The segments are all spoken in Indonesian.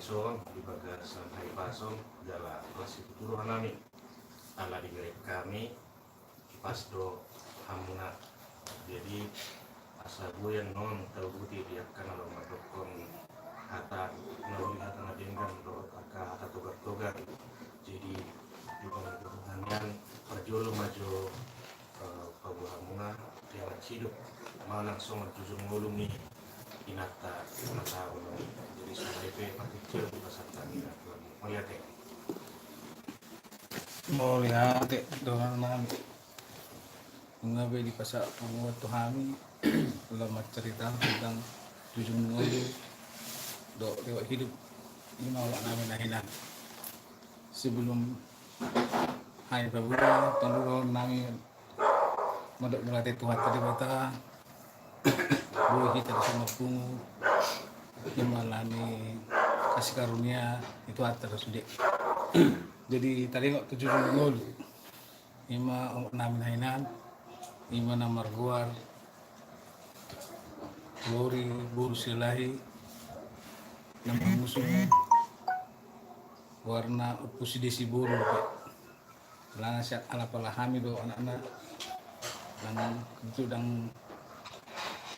Parison di bagasan hari pasong jala kelas itu turuhan kami ala di grade kami pas do hamuna jadi asa gue yang non tahu bukti dia karena lo mendukung hata melalui hata nadenggan do hata togar jadi di penghubungan perjolo maju pabu hamuna yang hidup mau langsung tujuh ngulung nih inata mata ulung jadi sampai kecil di pasar kami melihat ya mau lihat dengan nanti mengabe di pasar penguat tuhami lama cerita tentang tujuh ngulu do lewat hidup ini mau namin nahinan sebelum hari Februari tahun nami madok melatih Tuhan tadi bata boleh kita sama pungu Himalani kasih karunia itu atar sudah jadi tadi kok 7 ngul 5 namin hainan 5 namar guar Lori buru silahi nama musuh warna upusi desi buru lana siat ala palahami do anak-anak dan itu dan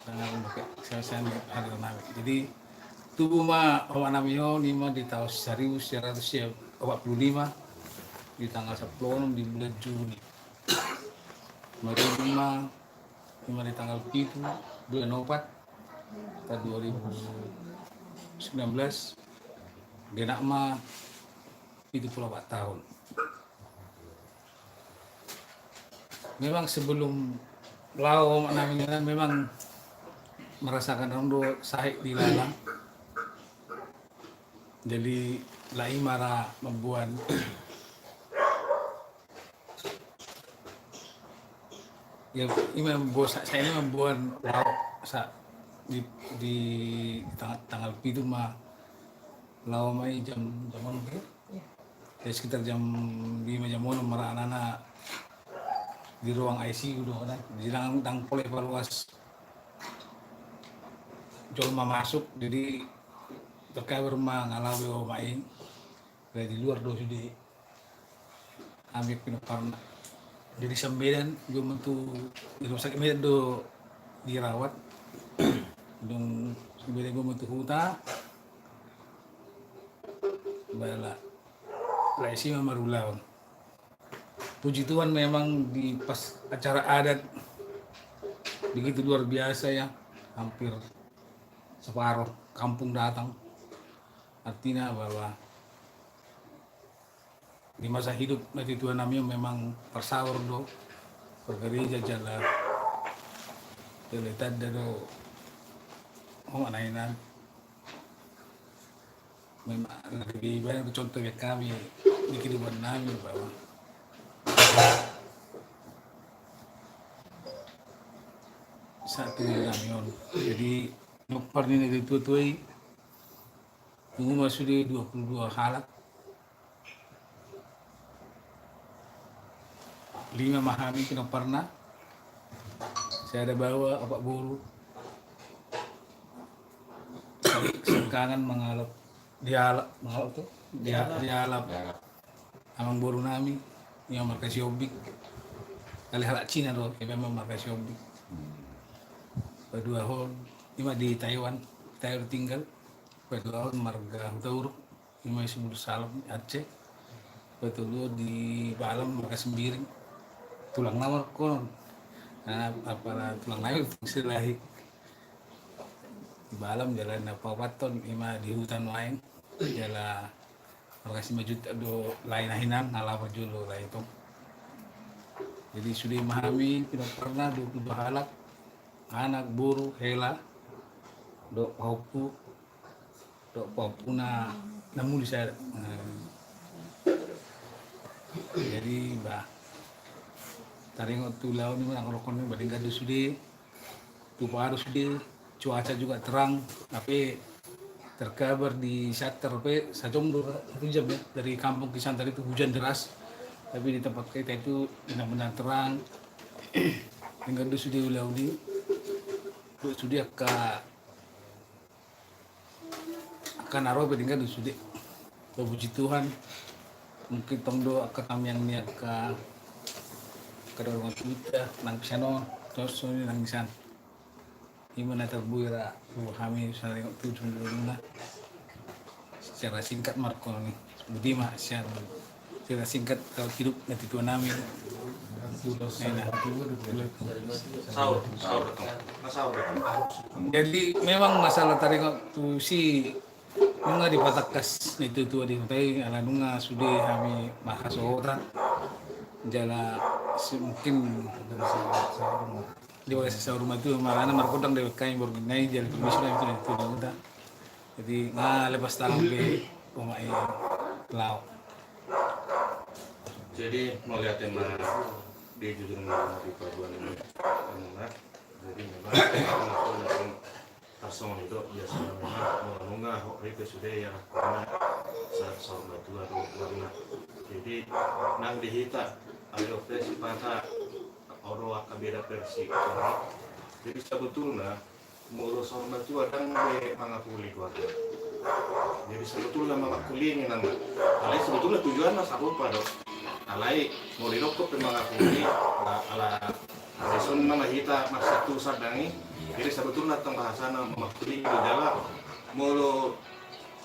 pakai saya hari nami jadi tubuh mah awak nami lima di tahun 1945 di tanggal 10 di bulan Juni baru lima di tanggal 7 bulan 4 tahun 2019 genak mah 74 tahun. Memang sebelum lau namanya memang merasakan rondo sahik di lalang. Jadi lai mara membuat ya ini membuat saya ini membuat lau di tanggal itu mah lau mai jam berapa? Ya sekitar jam 5 jam marah anak-anak di ruang ICU doh kan di dang pole evaluasi jolma masuk jadi terkabar mah ngalawi main dari di luar doh sudah ambil pinoparna jadi 9 gue mentu di rumah sakit Medan do dirawat dong 9 gue mentu huta bala laisi mamarulaw. Puji Tuhan memang di pas acara adat begitu luar biasa ya, hampir separuh kampung datang. Artinya bahwa di masa hidup nanti Tuhan namanya memang persawur do, pergereja jala, terletak do, nainan. Memang lebih banyak contoh ya kami di kehidupan kami bahwa satu namion jadi nopar ini dari tuai tunggu masuk di 22 halak 5 mahami kena pernah saya ada bawa apa buru sekangan mengalap dialap mengalap tuh dialap amang buru nami yang markas yobik kali halak Cina doh memang markas yobik kedua hon lima di Taiwan tinggal kedua hon marga Tauruk lima sebelum salam Aceh kedua di Balam marga Sembiring tulang nawar kon nah apa tulang nawar istilahnya di Balam jalan apa waton lima di hutan lain jalan marga 5 juta do lain ahinan ngalah berjulu lah itu jadi sudah memahami tidak pernah 22 halak anak buru hela do papuna namun di saya jadi bah taring tulau ni orang rokon ni bading gadu sudah tu baru sudah cuaca juga terang tapi terkabar di Sater pe sajom 1 jam ya dari kampung Kisantar itu hujan deras tapi di tempat kita itu benar-benar terang tinggal du sudah ulah-uli sudah kan arwah peninggal sudah puji Tuhan mungkin tong doa ke kami yang niat ke rumah kita nang pisanon terus ini nangisan gimana terbuira kami saya tengok tujuh dulu secara singkat Marco nih Budima secara singkat kalau hidup nanti tua nami Sahur datang. jadi memang masalah tarik waktu si nunga di patakas itu tua di hotel ala nunga sudah kami bahas orang jala mungkin di bawah sisa rumah itu malah Marco dang dewek kain baru naik jalan permisalan itu udah jadi lepas tangan ke pemain laut. Jadi melihat tema di jujur di pelabuhan ini Amunat, jadi memang aku personal itu biasanya memang mengunggah itu sudah yang karena saat soal batu atau warna. Jadi nang dihita ada versi patah orang akan beda versi. Jadi sebetulnya mulus soal batu ada nggak mengakuli keluarga. Jadi sebetulnya mengakuli ini nama. Alai sebetulnya tujuan mas apa dong? Alai mau dirokok memang akuli ala reson nama kita mas satu sadangi. Jadi sebetulnya tentang bahasa mengakuli di dalam mulu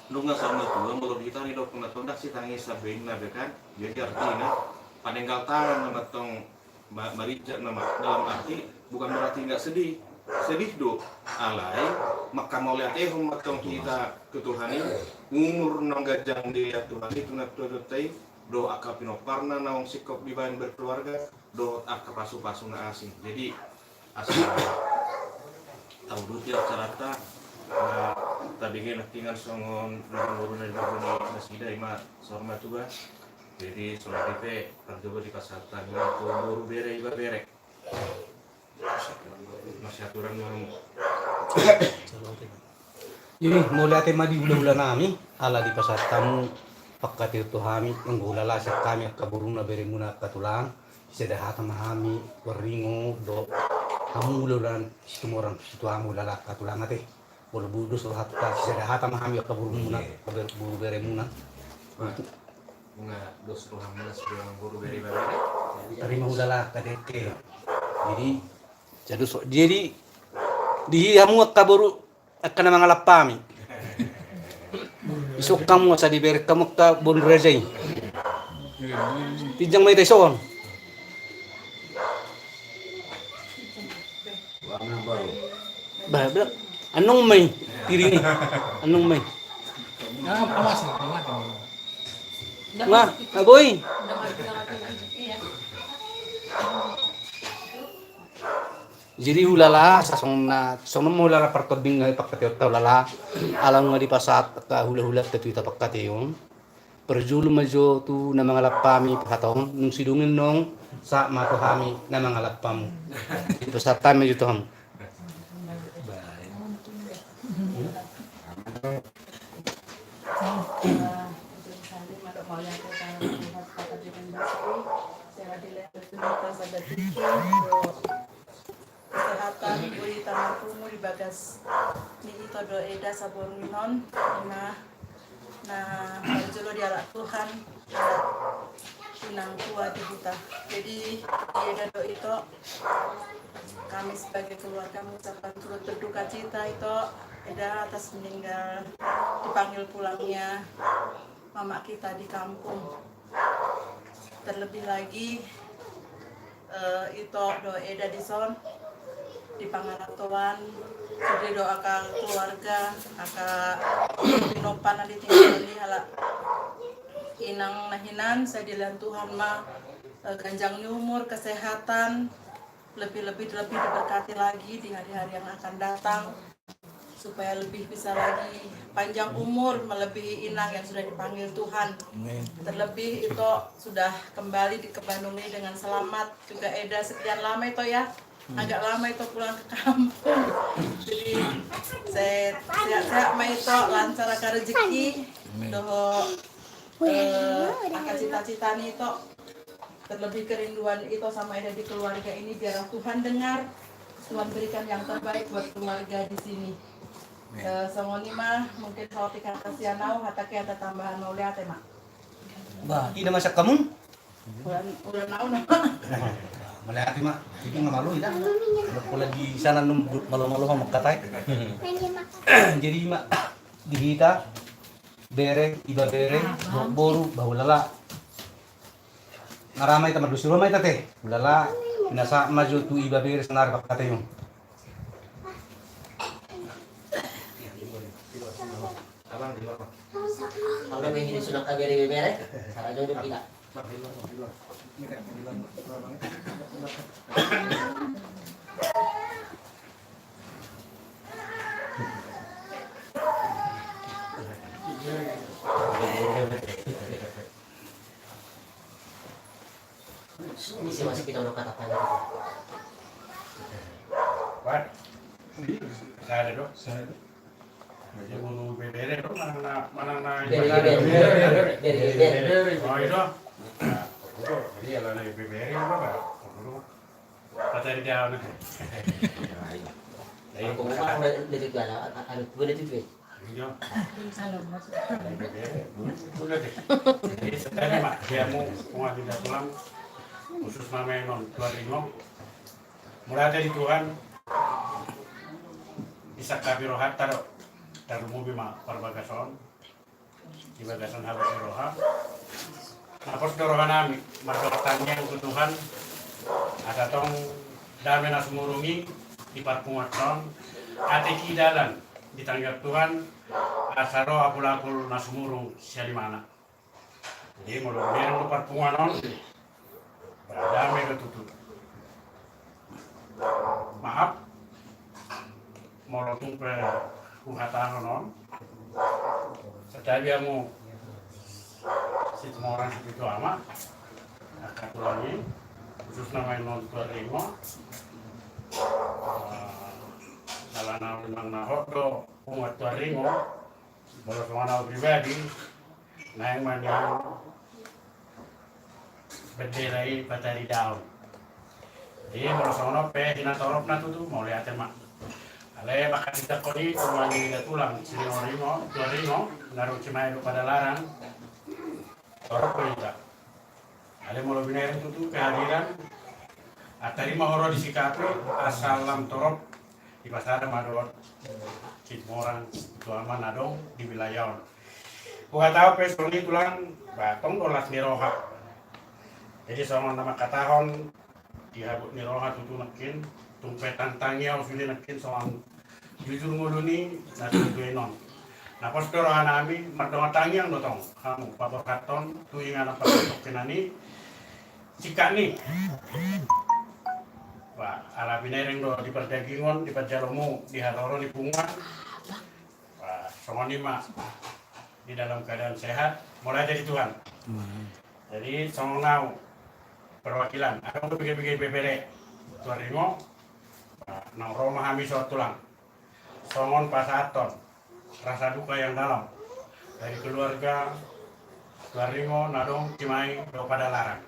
nunga sama tua mulu kita nih dok pengatondak si tangis sabain nabe kan. Jadi artinya panenggal tangan nama tong marija nama dalam arti bukan berarti nggak sedih do alai maka mau lihat matong kita ke Tuhan ini umur nang gajang dia Tuhan itu nak tuai do akapino parna naung sikop dibahan berkeluarga do akapasu-pasu na asing jadi asal tahu dulu tiap carata tadi tinggal songon urun dari berbunyi masjid ima sorma tuga jadi soal DP tercoba di kasatan waktu baru berek masih aturan mau jadi mulai tema di bulan nami ala di pasar tamu pakat itu kami menggulala sak kami kaburuna beremuna katulang sedah kami waringo do kamu bulan situ orang situ kamu lala katulang ate bolu budu so hatta sedah kami kaburuna buru beremuna bunga dos tuhan melas bilang buru beri terima udahlah kadeke jadi di kamu kaburu akan mengalap kami isok kamu sa diber kamu ka bon rejay tijang may taison ba anong may tiri ni anong may nga aboy jadi hulala sasong na sono mo hulala partobing nga ipakatiyot hulala alam nga di pasat ka hula-hula tatuita pakatiyong perjulu majo tu na mga lapami pakatong nung sidungin nung sa matuhami na mga lapamu di pasat kami medyo tuham kesehatan buri tamarkumu di bagas ni ito do eda sabon minon na berjolo di alat Tuhan alat inang tua di kita jadi di eda do itu kami sebagai keluarga mengucapkan turut berduka cita itu eda atas meninggal dipanggil pulangnya mama kita di kampung terlebih lagi itu do eda di son di pangaratuan jadi doa keluarga aka pinopan di tinggal di halak inang nahinan saya dilan Tuhan mah ganjang umur kesehatan lebih diberkati lagi di hari-hari yang akan datang supaya lebih bisa lagi panjang umur melebihi inang yang sudah dipanggil Tuhan. Terlebih itu sudah kembali ke Bandung ini dengan selamat juga Eda sekian lama itu ya agak lama itu pulang ke kampung jadi saya sehat-sehat mah itu lancar akan rezeki doh akan cita-cita nih itu terlebih kerinduan itu sama Eda di keluarga ini biar Tuhan dengar Tuhan berikan yang terbaik buat keluarga di sini Songoni mah mungkin kalau pikan kasianau hatake ada tambahan mau lihat mak. Bah, tidak masak kamu? Udah nau nah. Melihat mak, itu nggak malu ya? Kalau di sana malu-malu sama katai. Jadi mak di kita bere, iba bere, boru, bau lala. Ngaramay ta madusuro may tate. Lala, nasa maju tu iba bere senar kakate yung. Abang di luar, Bang. Ang gabi hindi sunak ka bere-bere, para doon yung pila. Bang, di luar, Bang, di luar. Misi masih kita udah katakan. What? Saya dong. Jadi bunuh bebere dong mana Bere-bere. Oh itu. Jadi kalau lagi bebere apa? Kata dia anak. Kung kumakain na dito ka na, ano po na dito eh. Iya. Halo maksud. Bebere. Udah deh. Jadi sekarang mak dia mau tidak pulang khusus namanya non keluar ringo. Mulai dari Tuhan bisa kabirohat taruh taruh mobil mak perbagason di bagasan habis roha. Napos dorohan nami mardotannya untuk Tuhan ada tong damai nasumurungi di parpungaton ate kidalan ditanggap Tuhan asaro apul-apul nasumurung siali mana. Jadi mau biar untuk parpungaton damai ketutup. Maaf mau lotung pe kuhatan non setiap mau si orang segitu amat akan ulangi khusus namanya non tua lima salah memang nahok do umat tua lima baru semua pribadi nah yang mana berderai batari daun jadi baru semua pe hinatorop na tuh mau lihat mak ale bakal kita koni ulangi kita tulang sini orang tua lima naruh cemai pada larang torok perintah. Ale mau biner itu kehadiran. Atari mahoro disikapi asal lam torok di pasar madot Citmoran tuaman nadong di wilayah. Bukan tahu pesoni tulang batong dolas niroha. Jadi sama nama katahon dihabut niroha tutu nakin tumpetan tangnya usuli nakin soang jujur nguluni nasi duenon. Nah, pos dorohan nami mardonga tangyang dotong kamu papor katon tuingan apa tok kenani cika ni wah ala binereng do di perdagingon di perjalomu di haroro di pungan wah songoni mah di dalam keadaan sehat mulai dari Tuhan jadi songongau perwakilan akan pikir-pikir bebere tuan ringo nang roma hami suat tulang songon pasaton rasa duka yang dalam dari keluarga Tuaringo, Nadong, Cimai, pada larang.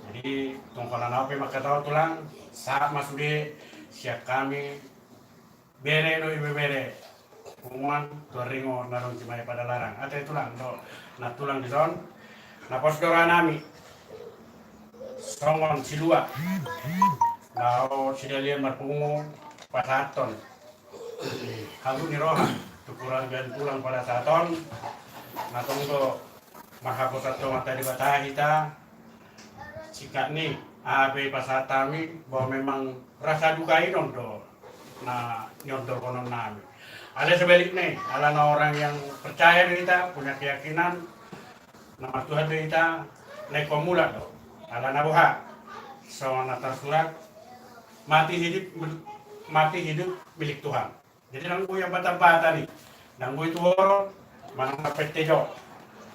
Jadi tongkolan apa maka tahu tulang saat masuk di siap kami bere do ibu bere pengumuman Tuaringo, Nadong, Cimai pada larang. Ada tulang do na tulang di zon. Na pos dora nami songon silua. Lao sidalian marpungu pasaton. Halu ni roha. Ukuran dan pulang pada saton natong to mahapusat to mata di batah kita sikat ni abe pasatami bahwa memang rasa duka inon do na nyontor konon nami ada sebaliknya ala na orang yang percaya di kita punya keyakinan nama Tuhan di kita naik komula do ala na buha so nata surat mati hidup milik Tuhan. Jadi nanggu yang bata-bata nih, nanggu itu orang mana petejo.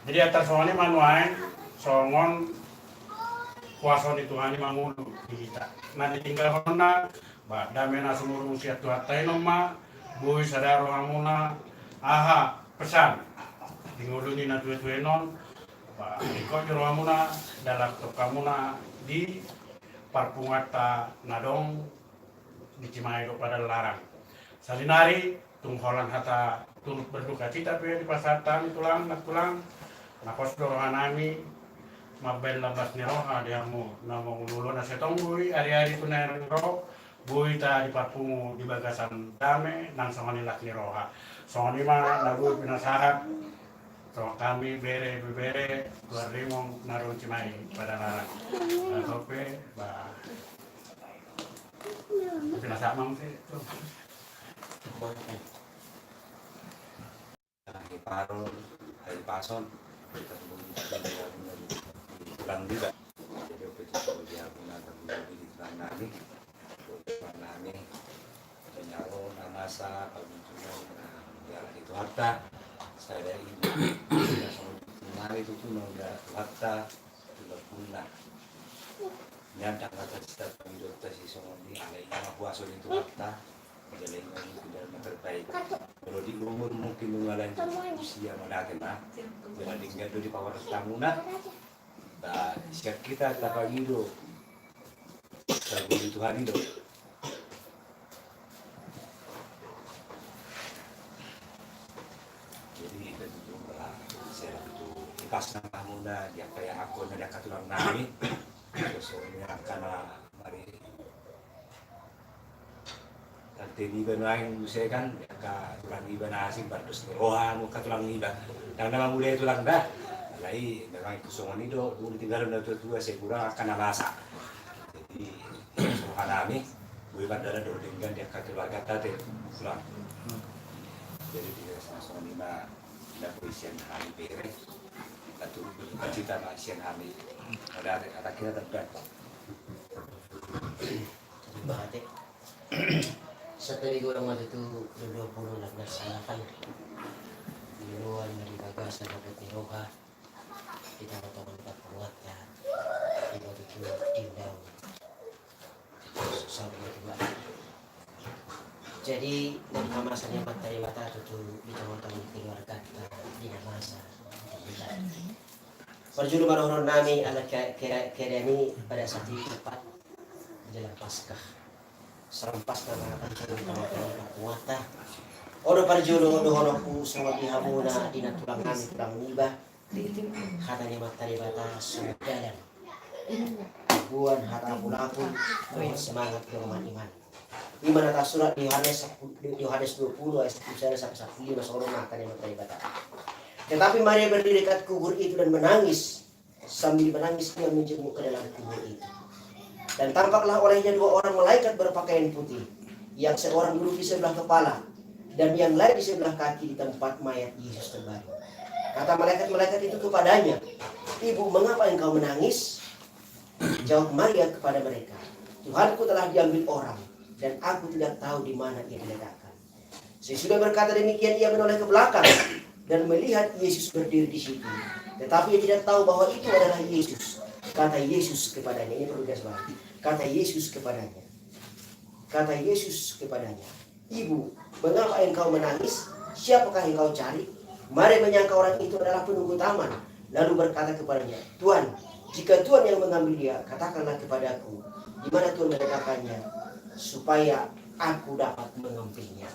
Jadi atas soalnya manuain songon kuasa di Tuhan mangulu di kita. Nanti tinggal hona, damai nasumurung siat Tuhan tainoma, bui sadaro hamuna, aha pesan. Dinguluni na tuenon, ikut jero hamuna dalam tokamuna di parpungata nadong di Cimai pada larang. Salinari tungholan hata turut berduka cita pe di pasatan tulang nakos dorohanami mabel labas ni roha dia mo na mangululo na setong bui ari-ari tunayan ro bui ta di papungu di bagasan dame nang sama nilak ni roha so lima nagu pinasahat so kami bere keluar rimong narung cimai pada larang tope ba pinasahat mang sih Di Paron, dari Pason, kita pulang juga. Jadi kita dia punya di Tulang Nami, Tulang Nami, Nyaro, Namasa, kalau cuma ya itu harta, saya dari Nami itu cuma udah harta, sudah punah. Nyandang kata cita pemilu si semua di alai nama puasa itu harta. Jadi ini tidak terbaik. Kalau di umur mungkin mengalami usia malaki na, jangan tinggal di bawah tanguna. Nah, siap kita tak hidup, kalau Tuhan hidup. Jadi kita jumlah saya itu ikas nama muna dia kayak aku ada katulang nami, soalnya karena mari Tadi iba naing saya kan ka tulang iba na asing bardos ni rohan mo ka tulang iba. Nang naman muli tulang da. Alai memang kusongan itu dulu tinggal na tua segura akan nabasa. Jadi sohan nami buy bandara do dengan dia ka keluarga tate tulang. Jadi dia sama lima na puisian hari bere. Atau cita masian hari. Ada kita terbaik. Bahate. Satu minggu lang itu 20 nagsalakan. Diluan dari bagasan dapat ni Roha. Kita matawag pa pangwata. Iba itu tindaw. Sabi ko diba. Jadi nagmamasan yung matay bata itu ditawag-tawag ni keluarga dinamasa. Perjulu maroon namin ala kira ni pada saat itu tepat menjelang Paskah. Serampas na mga kanto ng kuwata. Odo parjulo odo hono ku sama dihamuna dinatulang namin tulang niba. Hatanya matari bata sudalan. Buan hata pulapun semangat iman. Iman atas surat Yohanes 20 ayat 1 sampai 15 seorang matanya matari bata. Tetapi Maria berdiri dekat kubur itu dan menangis. Sambil menangis dia menjenguk ke dalam kubur itu. Dan tampaklah olehnya 2 orang malaikat berpakaian putih, yang seorang duduk di sebelah kepala dan yang lain di sebelah kaki di tempat mayat Yesus terbaring. Kata malaikat-malaikat itu kepadanya, "Ibu, mengapa engkau menangis?" Jawab Maria kepada mereka, "Tuhanku telah diambil orang dan aku tidak tahu di mana ia diletakkan." Sesudah berkata demikian ia menoleh ke belakang dan melihat Yesus berdiri di situ, tetapi ia tidak tahu bahwa itu adalah Yesus. Kata Yesus kepadanya, ini perlu digarisbawahi. Kata Yesus kepadanya, "Ibu, mengapa engkau menangis? Siapakah engkau cari?" Maria menyangka orang itu adalah penunggu taman, lalu berkata kepadanya, "Tuan, jika Tuan yang mengambil dia, katakanlah kepadaku, di mana Tuan meletakkannya, supaya aku dapat mengambilnya."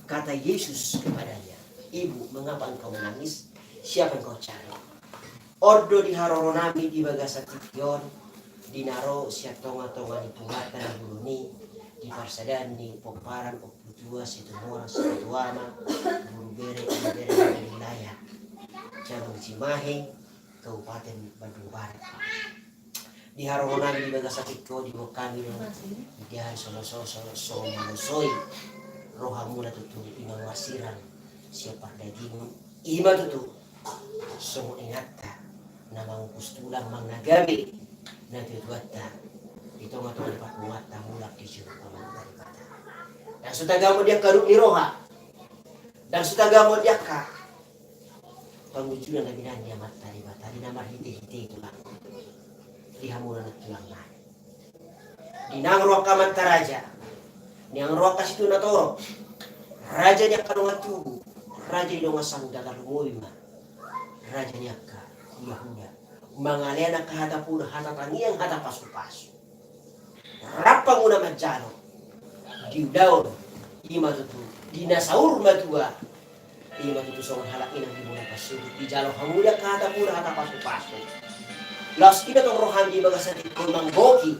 Kata Yesus kepadanya, "Ibu, mengapa engkau menangis? Siapa engkau cari?" Ordo di haroronami di bagasa tikion, dinaro siya tonga-tonga ni pungatan na buluni, di parsadan ni pomparan o putua si tumora sa katuama, burubere na wilayah, Cabang Cimahi, Kabupaten Bandung Barat. Di haroronami di bagasa tikion, di wakami ng idihan somanosoi, rohamuna tutu inawasiran, siya pardadingon, ima tutu, semua ingata na mangkustulang mangnagabi na tutuata ito nga tuwa pa kumata mulak di siya pamangkaripata dan sutaga mo dia karuk ni roha dan sutaga mo dia ka pangujulan na binan dia mataribata di namar hiti-hiti ito lang dihamunan at tulang na dinang roha ka mataraja niyang roha ka situ na toro raja niya karungat tubo raja niya ngasang dagalungoy ma raja niya ka Yahuda mangalena kahadapun hatatangiang hata pasu-pasu rapang una majalo diudaw ima tutu Dina saur matua. Ima tutu songon halak inang dimulai pasudut di jalo hamuda kata pura kata pasu-pasu. Las ina tong rohani bagasati kolmang boki.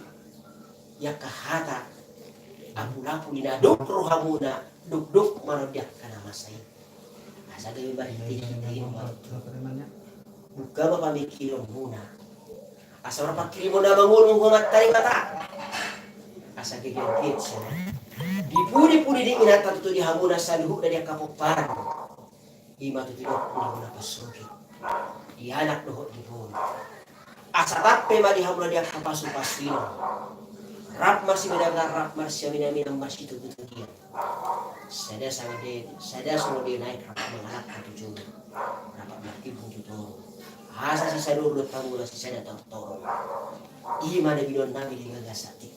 Ya kahata apu-lapu dina duk rohamuna duk marodiak kana masai. Asa gawe bari tihin buka ba pamikilong muna. Asa ora pakilimo na mangulong humat tari mata. Asa gegegit sana. Dipuni-puni di inata tutu di hamuna saluhu dari kapoparan. Ima tutu dok una pasruki. Di anak dohot di pun. Asa tappe ma di hamuna dia kapasu pasino. Rap masih benar-benar rap masih minam masih tutu dia. Sada sama dia, sada semua dia naik rap mengalap ke tujuh. Rapat mati pun tutu. Asa si sadur dot tamu si sada toro. Ima na bidon nabi di gagasati.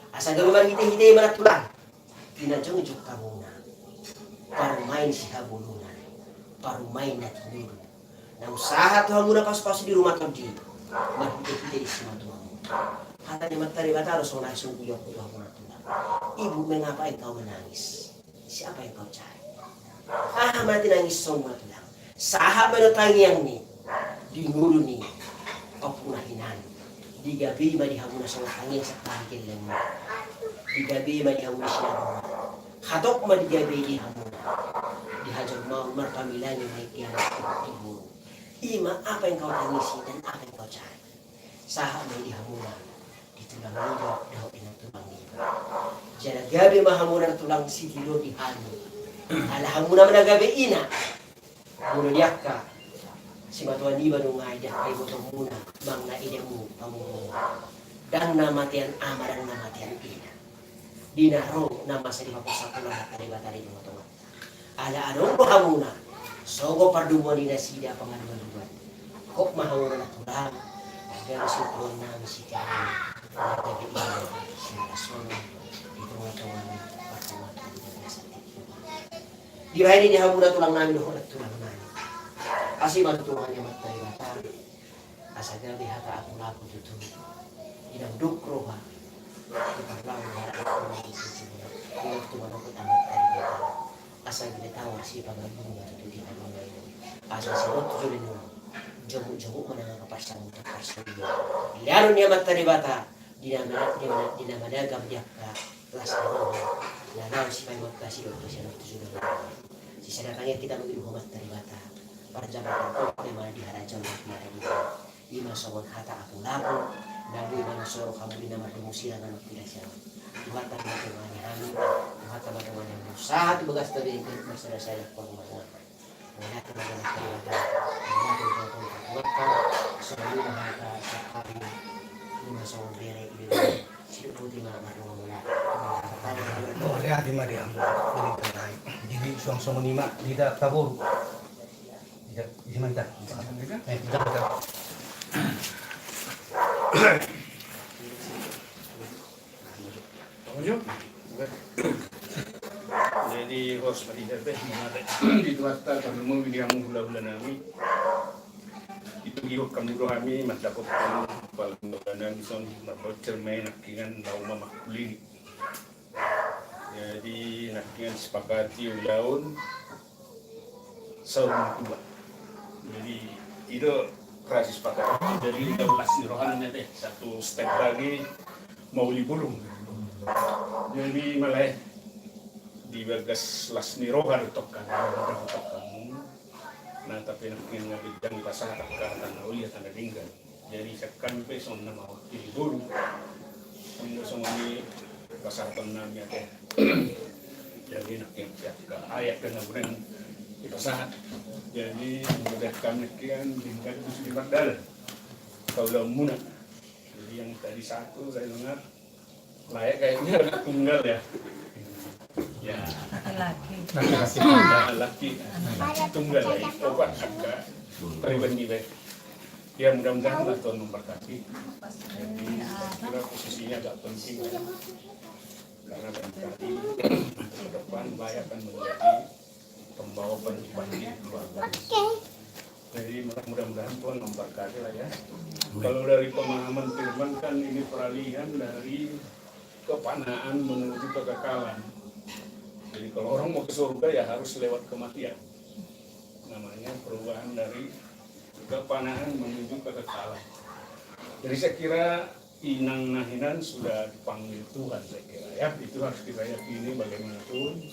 Asa galuman hite-hite mana tulang. Pinajong juk kamuna. Paru main si habulunan. Paru main na tinuru. Na usaha tu hamuna pas-pas di rumah tadi. Mahite-hite di semua tuamu. Hatanya matari bataro sonai sungguh yok tu hamuna tulang. Ibu mengapa engkau menangis? Siapa yang kau cari? Ah mati nangis semua tulang. Saha menotang yang ni. Di ngulu ni. Kau punah hinan. Di gabi ma di hamuna songa angin sakangkil lemu. Di gabi ma di hamuna sinaroma. Hatok ma di gabi di hamuna. Di hajar mau marpamilani ma ikianak ibu. Ima apa yang kau tangisi dan apa yang kau cari? Saha ma di hamuna. Di tulang lido daho ina tulang lido. Jana gabi ma hamuna tulang sidilo di halu. Ala hamuna mana gabi ina. Mulu diakka. Si batuan di badung ngajak kay botong muna bang na idemu pamungo dan namatian ama dan namatian ina dinaro nama sa di papusato lahat na ibatari ng mga ala anong pahamuna sogo pardumuan di nasida panganuan kok mahawala na tulang agad sutuan namin si Tiyan nagtabi ina sila sono dito nga kawan patuwa sa tito di ba hindi hamuna tulang namin ho tulang namin Asi bantuannya materi bata, asaga dihata aku laku tutu, idam duk roha, kita lalu ada aku tutu, dia tu mana aku tamat dari bata, asal kita tahu si pangabungnya itu di mana ini, asal sebut tujuh ini, jauh mana kapasang untuk pasang dia, lihat dia materi bata, di nama dagang dia kelas awal, lalu si pangabung kasih dokter si dokter sudah, si sedangkannya kita begitu materi bata. Perjalanan kok memang diharajang biara di lima songon hata aku lapo nabi mana soro kamu di nama demusiran anak tidak siapa Tuhan tak bagaimana hamil Tuhan tak bagaimana usaha tu begas tadi itu masalah saya pengumuman melihat bagaimana kelihatan melihat bagaimana semua hata sekali lima songon bere ini hidup putih mana mana lihat di mana dia jadi suang-suang lima tidak tabur. Gimana? Jadi host malihat di Tuasta kami mau video mula-mula nami itu giok kami rohami matapot kami paling son mapot cermain nakingan dauma makulini jadi nakingan sepakati ulaun saung kuba jadi itu proses pakai dari 12 rohani teh satu step lagi mau libulung jadi malah di bagas las nirohan tokan kamu nah tapi nak ngabidang pasah karena ulia tanda tinggal jadi sekan peson nama waktu libulung semua ini pasah tanamnya teh jadi nak yang ayat dengan bulan kita saat jadi memudahkan nekian tingkat itu di Magdala kaulah muna jadi yang tadi satu saya dengar layak kayaknya anak tunggal ya laki tunggal ya obat agak pribadi baik ya mudah-mudahan lah Tuhan memberkati jadi kira posisinya agak penting karena berarti ke depan layak akan menjadi pembawa bagi keluarga. Jadi mudah-mudahan Tuhan memberkati lah ya. Kalau dari pemahaman firman kan ini peralihan dari kepanaan menuju kekekalan. Jadi kalau orang mau ke surga ya harus lewat kematian. Namanya perubahan dari kepanaan menuju ke kekekalan. Jadi saya kira inang nahinan sudah dipanggil Tuhan, saya kira ya. Itu harus kita yakini bagaimanapun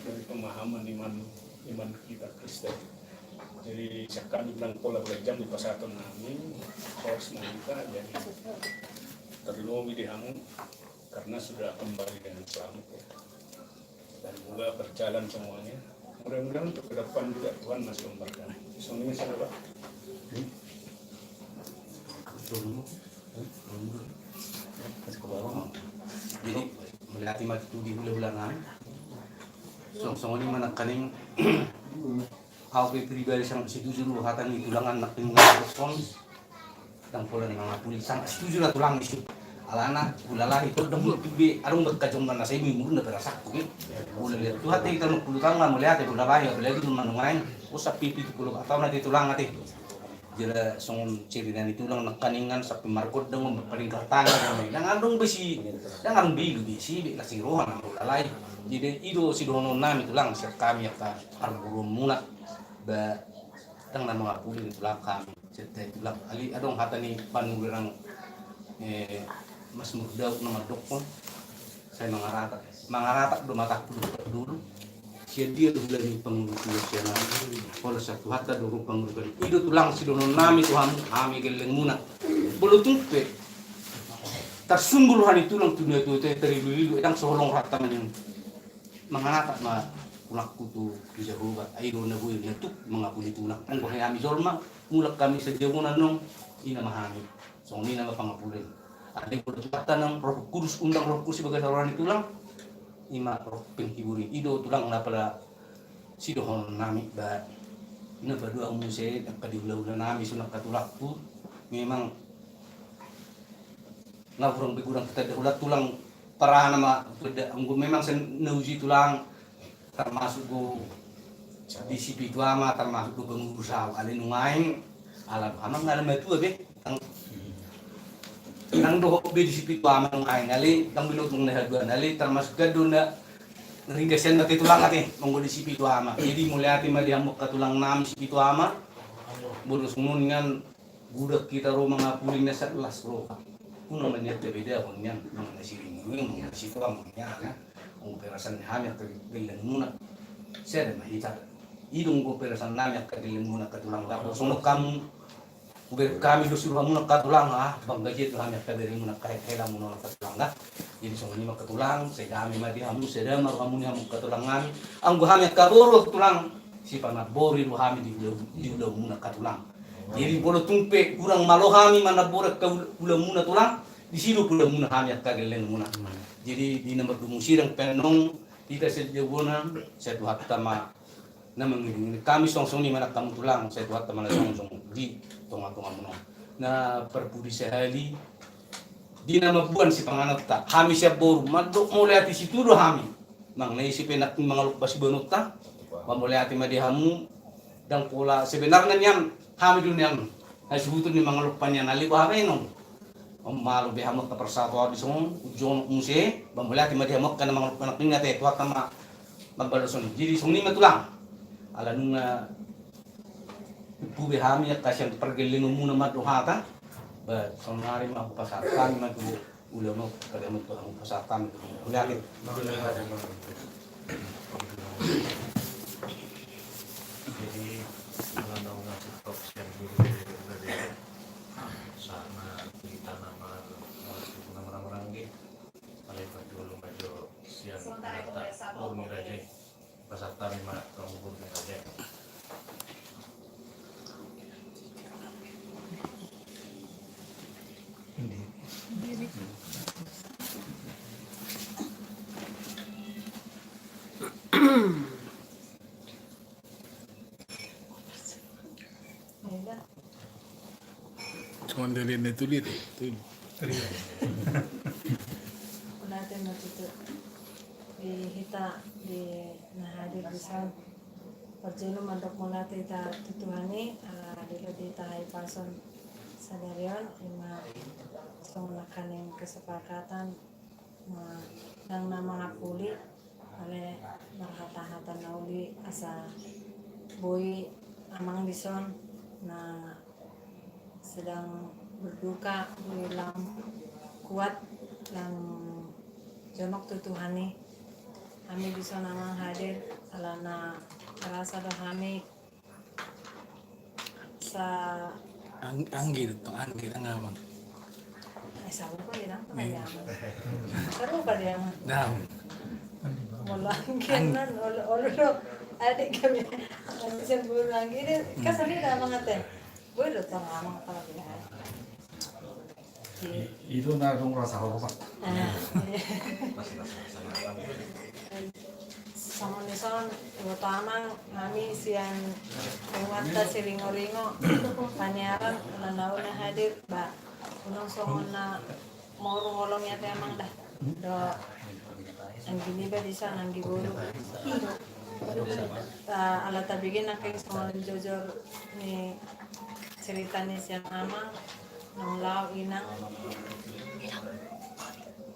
dari pemahaman iman kita Kristen. Jadi sekali bilang pola berjam di pasatan kami, harus kita jadi terlebih dihamu karena sudah kembali dengan selamat ya. Dan juga berjalan semuanya. Mudah-mudahan untuk ke depan juga Tuhan masih memberkati. Soalnya misalnya Pak. Jadi melati mati di bulan-bulanan. Song-song ini mana kaning aku pribadi sang setuju lu hatan itu tulangan nak tinggal respons dan pola mga pulis sang setuju lah tulang isi alana ulala itu dong pibe arung berkacung mana saya minggu na terasak ko ulah lihat tuh hati kita nak pulutan lah melihat itu ulala ya lagi tuh manungain usap pipi itu puluh atau nanti tulang nanti jela song ciri dan itu lang nakaningan sa pimarkot dong paling kartana dan andong besi dan andong bilu besi bi kasih rohan ang ulala jadi itu si dono nami tulang sa kami ka arburum muna ba tang na mga puli ni tulak kami cerita tulak ali adong hata ni panurang mas mudaw na madokon saya mangarata do mata dulu siya dia do lagi pangulutulo siya na wala sa tuhata do pangulutulo itu tulang si dono nami tuhan kami geleng muna bulutong pe tersumbuluhan itu lang tuloy itu terilu itang solong rata man mangarata ma ulak kutu di Jehovah ayo na buhay na tuk mga pulitulak ang buhay kami zorma mulak kami sa Jehovah nung ina mahami so ni na mapangapulin ada yang berkata ng Roh Kudus undang Roh Kudus sebagai saluran itu lang ima roh penghiburi ido tulang na pala si dohon nami ba ina berdua muse kadiulah nami sunak katulak tu memang ngapurang bigurang kita ulat tulang para nama memang senauji tulang termasuk go di sipi itu ama termasuk go pengusaha alin ngain alam amang ngalam itu be nang do be di sipi itu ama ngain ali tang bilot mong nahadwan ali termasuk gadon na ringgasen na titulang ati monggo di sipi itu ama jadi mulai ati madihamok katulang nam sipi itu ama burus ngan budak kita ro mga puling na sa las ro kuno man yat beda kon yan mga siring mga sipa mo yan ang operasan hamil kagalan muna sir mahita idong operasan namin kagalan muna katulang dapat sunod kami disuruh muna katulang banggajet hamil kagalan muna kahit kailan muna katulang jadi sunod ni makatulang saya kami madi hamu saya maru hamu katulang kami ang hamil kaboro katulang si panabori ru hamil di ulah muna katulang jadi bolo tumpe kurang malo kami mana borak ka ulah muna tulang di situ pula muna hamil kagalan muna jadi di nomor dumusirang penong kita sejauhnya saya tuhat tama na mengini kami song ni mana kamu tulang saya tuhat tama na song di tonga menong na perpudi sehali di nama buan si panganat ta kami siap boru madok mulai ati situ do kami mang naisipin natin mga lukbas banot ta mulai ati madihamu dan pula sebenarnya yan kami dun yan ay subuton ni mga lukpan yan aliwa nong malu behamok ka persatuan di song ujon muse bamula ti madihamok ka namang anak ninga te tuwa tama magbalason jadi song ni matulang ala nung pu behami ka siyang pergelin muna maduhata ba song hari ma pasatan ma tu ulamo kada mo to ang pasatan ulati jadi undang-undang TikTok yang dulu sama kita nama orang-orang paling dulu maju siang kata urni raja pasata lima kamu urni raja Cuma dari netulit itu. natin matuto di hita di nahadir bisa pagjulo mandok mo natin ta tutuhani dito di tahay pason sa daryon ima song nakaning kesepakatan ng mga puli ale marhata-hata nauli asa boy amang dison na sedang berduka boy lang kuat lang jonok tutuhani kami dison amang hadir alana rasa do kami sa Anggil to, anggil ang amang. sabi ko yun ang panayaman. Sabi pa rin ang Dam. wala ang kianan, olo adik kami, ang isang bulang gini, kasali na mga te. Boy, ito nga mga palabihan. Itu na dong rasa apa pak? Sama nison, utamang kami siyan pengwanta si Ringo-Ringo, panyaran, nanaw na hadir, ba, unang songon na maurong-ulong yata emang dah. Do, ang giniba di sana, ang giburo. Ala tabigin na kayo songon jojor ni cerita ni siyang amang, nang lao inang,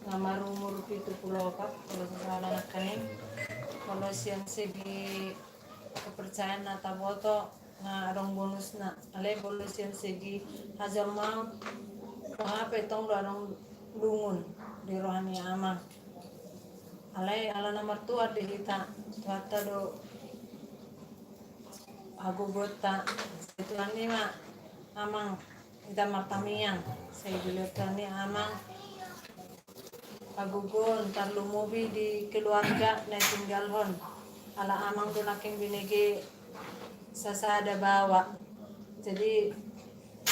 nga marumur pito pulokat, kalau sa anak kanin. Kalau siyang segi kepercayaan na taboto nga arong bonus na alay bolo siyang segi hajar mau pahape tong do arong lungun di rohani ama alay ala na martua di hita tuata do agugota itu ani ma amang ita martamiang saya dilihat ni amang agugon tarlumubi di keluarga na tinggalhon ala amang dunaking binigi sa sada bawa jadi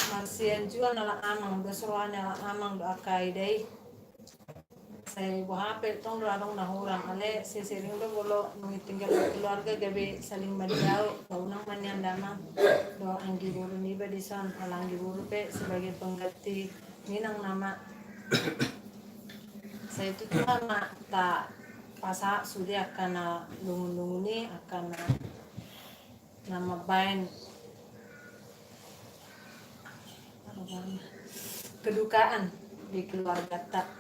marsian juan ala amang dosroan ala amang do akai day saya buhape tong radong nahurang ale sisiring do bolo nung tinggal keluarga gabi saling madiaw kaunang manyan damang do anggi buru niba di son ala anggi buru pe sebagai pengganti ninang nama saya itu tuh tak pasa sudah akan lungun ni akan nama bain kedukaan di keluarga tak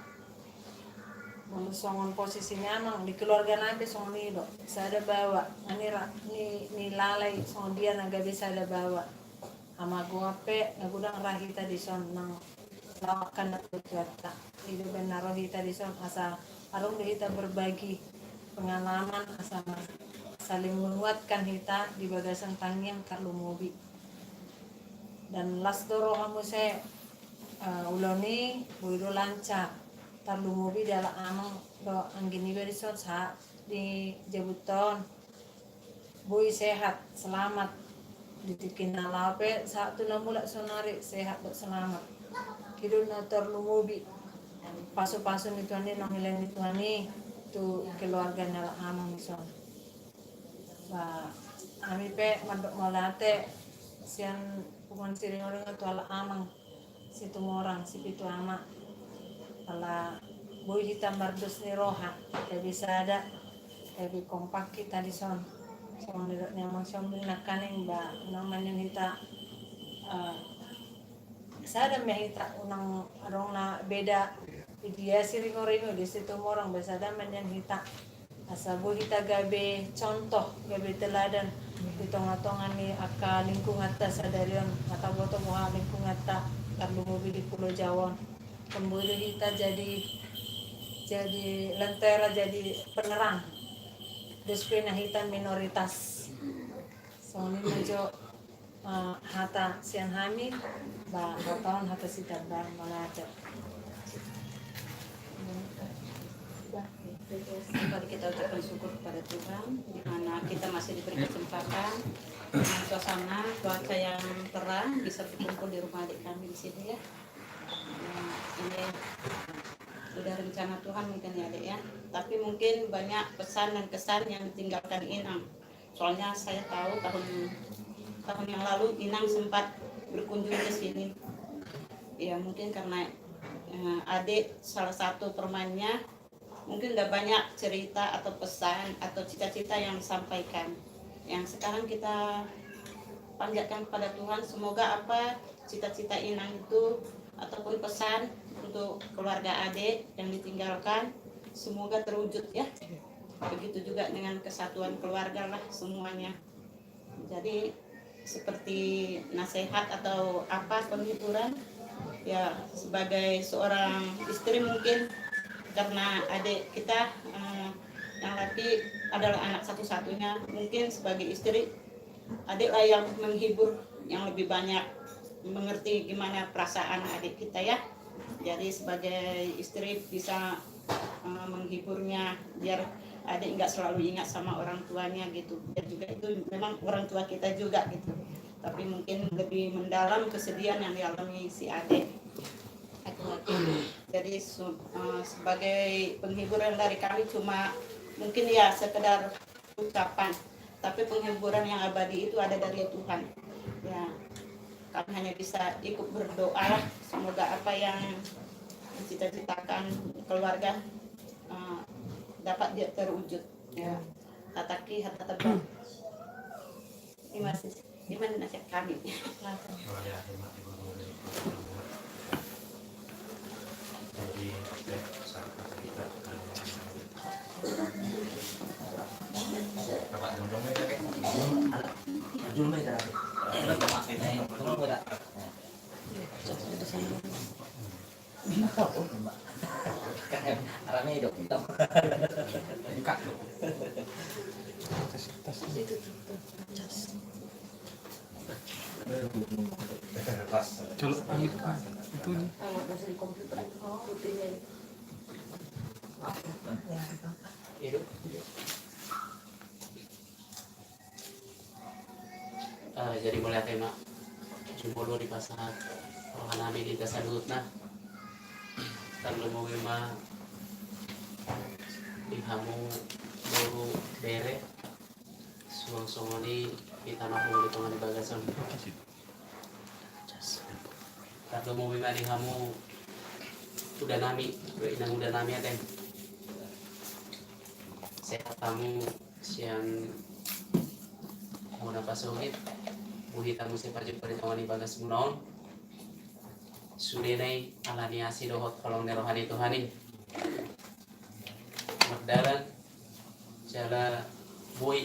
songon posisinya emang di keluarga nabi songon itu saya ada bawa ni lalai songon dia naga bisa ada bawa ama gua pe ngudang rahita di son nang lawakan atau kata itu benar kita di son asa arung kita berbagi pengalaman asa saling menguatkan kita di bagasan tangiang karlu mobi dan las doro kamu saya uloni buido lancar tarlu mobi dalam amang do anggini beri son sa di jabuton bui sehat selamat ditikin nalape saat tu namula sonari sehat do selamat kidul na terlumubi paso-paso ni tuani nang ilang ni tuani tu keluarga nala amang son ba ami pe mandok molate sian puman siring orang tu ala amang si tumorang si pitu ama ala boy hitam bardus ni roha kayak bisa ada kayak kompak kita di son son yang macam nakaning ba namanya kita sada mehita unang arong na beda dia siringo-ringo di situ morang basada manyan hita asabu hita gabe contoh gabe teladan ditonga-tongan ni aka lingkungan ta sadarion mata boto moha lingkungan ta karlu mobi di Pulau Jawa kembali hita jadi lentera jadi penerang despina hita minoritas soalnya mejo hata siang hamil ba tahun hata sitar bar malaca Mari kita ucapkan syukur kepada Tuhan di mana kita masih diberi kesempatan dengan suasana cuaca yang terang bisa berkumpul di rumah adik kami di sini ya. Ini sudah rencana Tuhan mungkin ya adik ya. Tapi mungkin banyak pesan dan kesan yang ditinggalkan Inang. Soalnya saya tahu tahun yang lalu Inang sempat berkunjung ke sini. Ya mungkin karena adik salah satu permainnya mungkin udah banyak cerita atau pesan atau cita-cita yang disampaikan. Yang sekarang kita panjatkan kepada Tuhan, semoga apa cita-cita Inang itu ataupun pesan untuk keluarga adik yang ditinggalkan semoga terwujud ya. begitu juga dengan kesatuan keluarga lah semuanya. Jadi seperti nasihat atau apa penghiburan ya, sebagai seorang istri mungkin karena adik kita yang laki adalah anak satu-satunya, mungkin sebagai istri adiklah yang menghibur, yang lebih banyak mengerti gimana perasaan adik kita ya. Jadi sebagai istri bisa menghiburnya biar adik nggak selalu ingat sama orang tuanya gitu. Biar juga itu memang orang tua kita juga gitu, tapi mungkin lebih mendalam kesedihan yang dialami si adik. Jadi sebagai penghiburan dari kami cuma mungkin ya sekedar ucapan, tapi penghiburan yang abadi itu ada dari Tuhan ya. Kami hanya bisa ikut berdoa lah, semoga apa yang dicita-citakan keluarga dapat dia terwujud ya. Hataki hata tebal. Gimana nasihat kami? Jadi sahabat kita Bapak Dondongnya kakek Arahnya hidup hitam. Buka. Coba ambil itu nih. Jadi mulai tema jumbo di pasar rohanami di desa dutna tanpa mewima dihamu baru bere suang songoni kita mampu di tangan bagasan tanpa mewima dihamu udah nami inang udah nami aten sehat tamu siang mau napa sogit buhi tamu sepajuk pada tangan bagas munaon sudenai alaniasi dohot kolong nerohani tuhani magdalan jala boy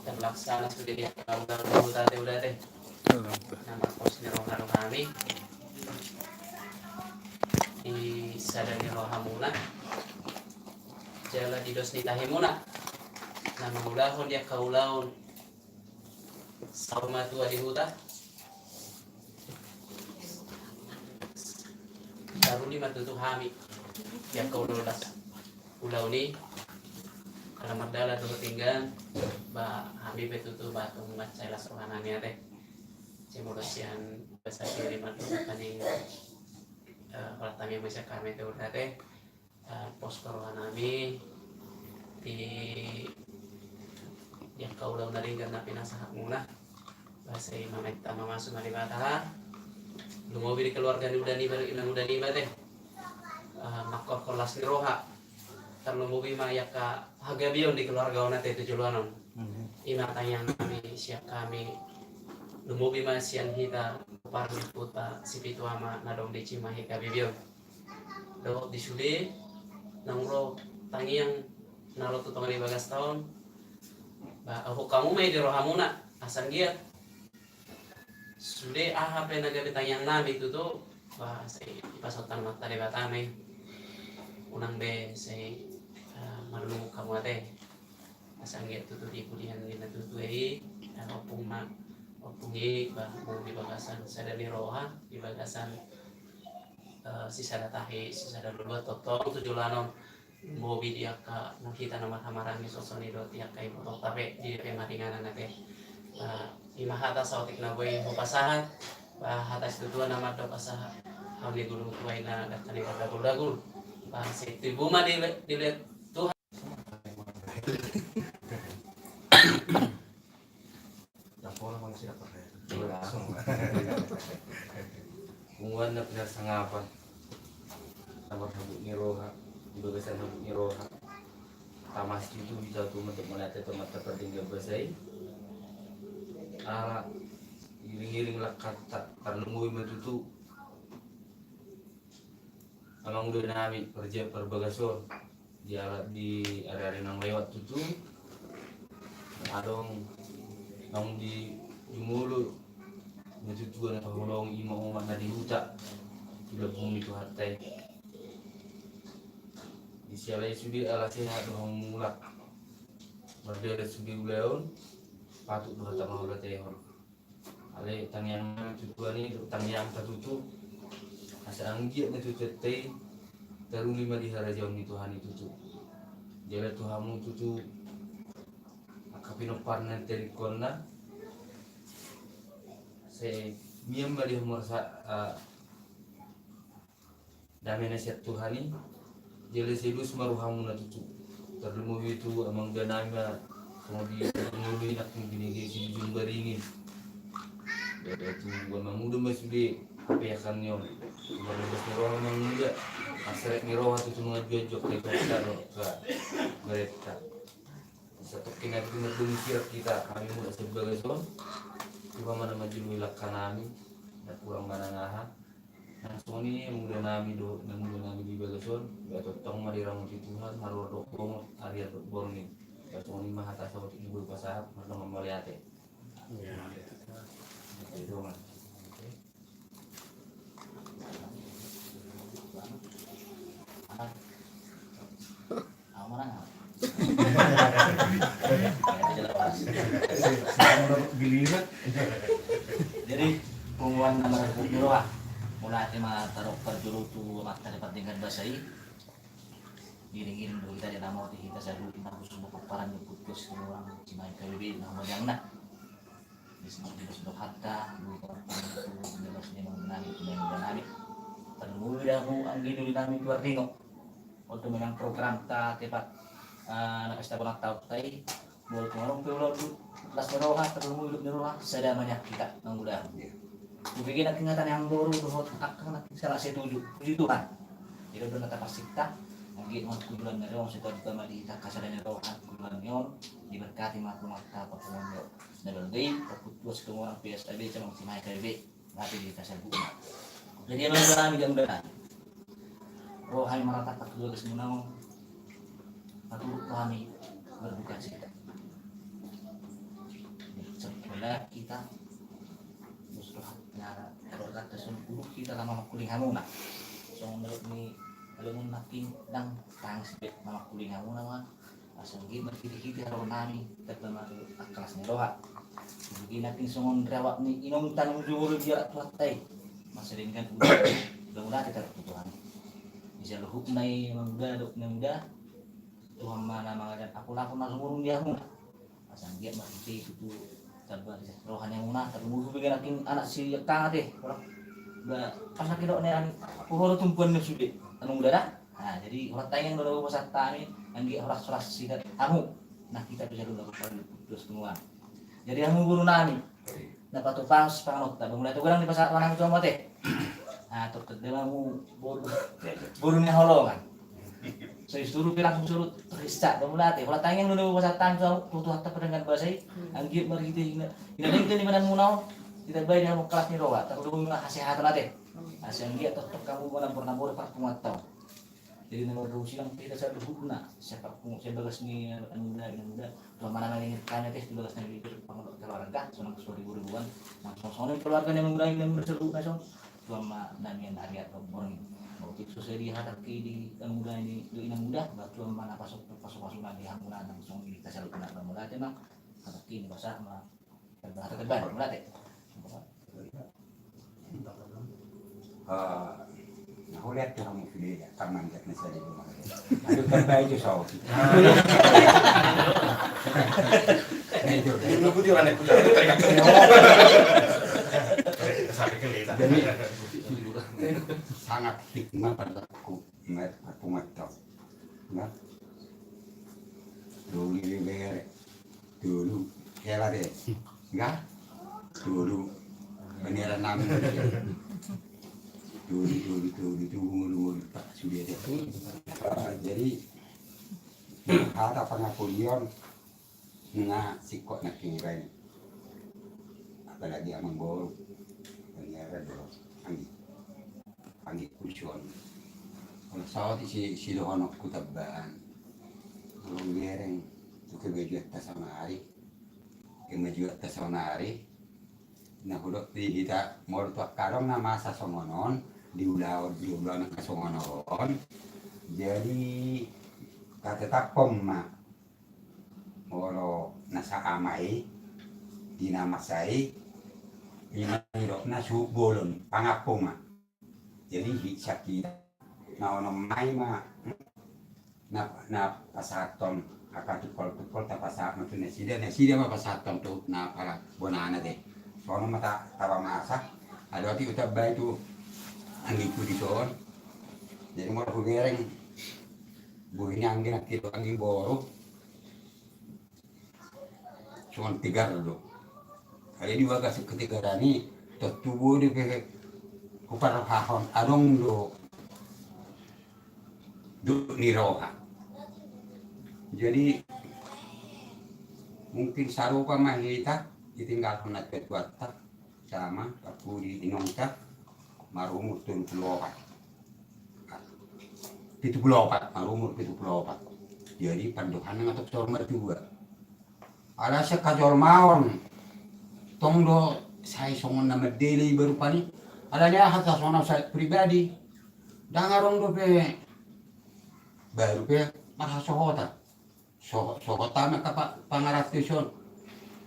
terlaksana sudah dia udah teh nama pos nerohani di sadani rohamuna jala di dos nitahimuna nama ulahon dia kaulaun sama tua di hutan Daruni matutu hami ya kau lolas pulau ni alamat dala tu tinggal ba hami betutu ba tumat saya las rohananya teh cemurasian besar kiri matu kaning kalau tami masih kami tu teh pos rohanami di yang kau lau dari karena pinasah muna bahasa mamet tama masuk dari batah lumobi di keluarga udah nih teh makor kolas niroha karena lumobi mah ya ka hagabion di keluarga ona teh tujuluanon ina tayang kami siap kami lumobi mah sian hita parmi puta si pituama nadong di cimahi kabibion do disuli nangro tangi yang nalo tutong di bagas tahun aku kamu mah di rohamuna asal dia sudah apa yang naga bertanya nabi itu tuh bahasa pasotan mata de batame unang be saya malu kamu teh asal gitu tuh di kuliah di natutui opung mak opungi bah mau di bagasan sadari roha di bagasan sisa tahi sisa dua totong tujulanon mau dia ka kita nama hamarani sosoni do tiak kai foto tapi di pemaringan teh lima hata sautik na boy hupasahan hatas tutuan nama do pasaha hamli gulung tuai na datani dagul si tibuma dilihat Tuhan Dapur mang siap pakai Kungguan na pinasangapan sama sabuk niroha di bagasan sabuk niroha tamas itu bisa tuh untuk melihat tempat tertinggal basai iring-iring lekat karena ngui metutu amang udah nami kerja perbagason di area-area nang lewat tutu adong nang di jumulu natutuan na pahulong imo umat na di huta tidak bumi itu hatai di sialai sudi ala sehat dong mulak berdaya sudi uleon patut doa tak mau tehon ale tangyang tutuan ini tangyang tatutu asa anggiat na tutetei darung lima di harajawan di Tuhan itu tuh jala Tuhanmu tutu akapino parna dari kona saya miam bali merasa damai nasihat Tuhan ini jala sedus maruhamu na tutu terlemu itu amang danama kemudian menului nak begini si jumbar ingin itu amang muda masih di apa ya kan nyon berbes niroh amang muda asrek niroh itu cuma jojok dari kita ke mereka satu kena kita kita kami muda sebagai son coba mana maju wilakan kami dan kurang mana ngaha langsung ini muda nami do muda nami di bagason ya totong madirang di Tuhan harus dokong area borni langsung ini mah atas waktu ibu pasah harus membaliate itu mah Jadi pengumuman nama Bukiroa mulai tema taruh perjuru tu makta dapat dengan basai giring-giring dulu kita dia nama kita selalu kita khusus untuk paran yang putus orang cimai KWB nama yang nak disebut disebut hatta bukan itu jelasnya mengenai mengenai perlu dah mu anggi dulu kami keluar tengok untuk menang program ta tepat nak kasih tahu tahu tai boleh ngomong pulau tu kelas meroha terlalu hidup meroha sedamanya kita mengudah bikin ingatan yang baru dohot akan salah setuju puji Tuhan jadi benar kata pasikta lagi mau kudulan meroha kita juga mari kita kasadan meroha kudulan nyon diberkati makhluk mata pertemuan double day perputus ke orang PSB cuma si Mike KB tapi di kasar guna jadi emang kami yang benar rohani meratakan kedua kesemunau patut kami berduka cita sebelah kita justru nyara kalau kata sempurna kita lama kuling hamuna so menurut ni kalau mun makin dang tang sebet mama kuling hamuna mah asal gitu kita harus nani terutama kelas neroha begini natin songon rawak ni inom tanong juro dia tuatay masalingan udah kita Tuhan bisa luhuk nai muda Tuhan mana mangajan aku masuk burung dia muna asal dia masih itu terbuat rohani yang muna terlalu bikin anak si kang deh udah pas lagi dok nih aku baru tumpuan nih sudah anu udah dah nah jadi orang tayang dulu pasal tani yang dia horas sih kamu nah kita bisa dulu terus semua jadi kamu guru nami dapat tuh pas panganut tak mulai tuh orang di pasar orang itu mati nah tuh kedelamu burunya holongan saya suruh langsung suruh terisa mulai kalau tayang dulu pasal tani tuh hatta dengan bahasa anggit mari kita ini di mana munau kita bayar mau kelas ni roa tak perlu nasihat nanti asal dia tetap kamu pernah pak pengatau jadi nomor dua silang kita saya berguna siapa pun saya bagas ni muda kalau mana ini tanya teh bagas ni itu pengaruh keluarga senang 10.000-an langsung keluarga yang muda berseru langsung cuma namian area atau borong mau kita sosial hatar di muda ini di muda cuma mana pasok di hanguna langsung kita selalu kena muda memang hatar ini bahasa mah terbaik muda teh Aku lihat orang muda taman kat nasi di rumah. Aduh terbaik je saw. Itu putih mana putih terikat. Jadi sangat hikmah pada aku mata. Nah, dulu leher, dulu kela deh, enggak? Dulu beneran namanya. Dulu Pak sudah ada. Jadi ada pengakuan na sikot nak kira apalagi amang bol pengira do anggi kusion kalau sawat si dohonok kutabaan Orang gereng tu kebejuat tasanari, kebejuat tasanari. Nah hudok di kita mau tu karong nama masa songonon diulau nak songonon. Jadi kata tapom mak moro nasa amai dinamasai inirok na bolon pangapong mak. Jadi sakit na ono mai mak na pasaton akan tukol tapasak matu nesida mah pasaton tu na para bonana deh. Soalnya mata tawa masak, ada waktu utak bayi tu anggiku di soal. Jadi mau aku gereng, buihnya angin kilo angin boru, cuma 3 dulu. Kali ini bagas ketiga ni, tertubuh di ke kupar hahon, adong do niroha. Jadi mungkin sarupa mahita. Ditinggal hendak ketuata sama aku di inongta marumur 74 marumur 74 jadi panduhan ngatok sorma juga ala sa kajol maon tongdo sai songon na medeli baru pani alanya hata sona saya pribadi dangarong do pe baru pe marhasohota sohota na kapa pangaraption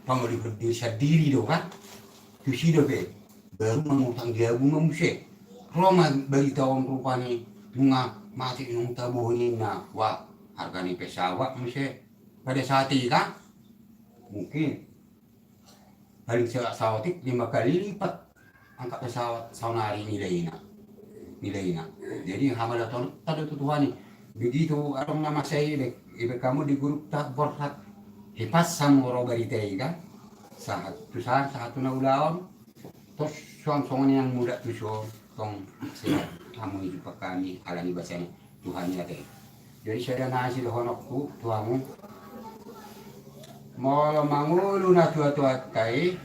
panguli berdiri diri do kan tu sido pe baru mengutang dia bunga musik Roma bagi tahun rupanya bunga mati nung tabuhin na wa harga ni pesawat musik pada saat itu kan mungkin paling pesawat 5 kali lipat angka pesawat saunari nilainya jadi hamalah tahun tadi tutuhan begitu orang nama saya ibe kamu di grup tak berhak hipas sama orang beritai kan satu naulaon terus suang yang muda tu tong siap kamu hidup kami alami bahasanya Tuhan ya teh jadi saya nasi honokku tuamu mau mangulu na tua kai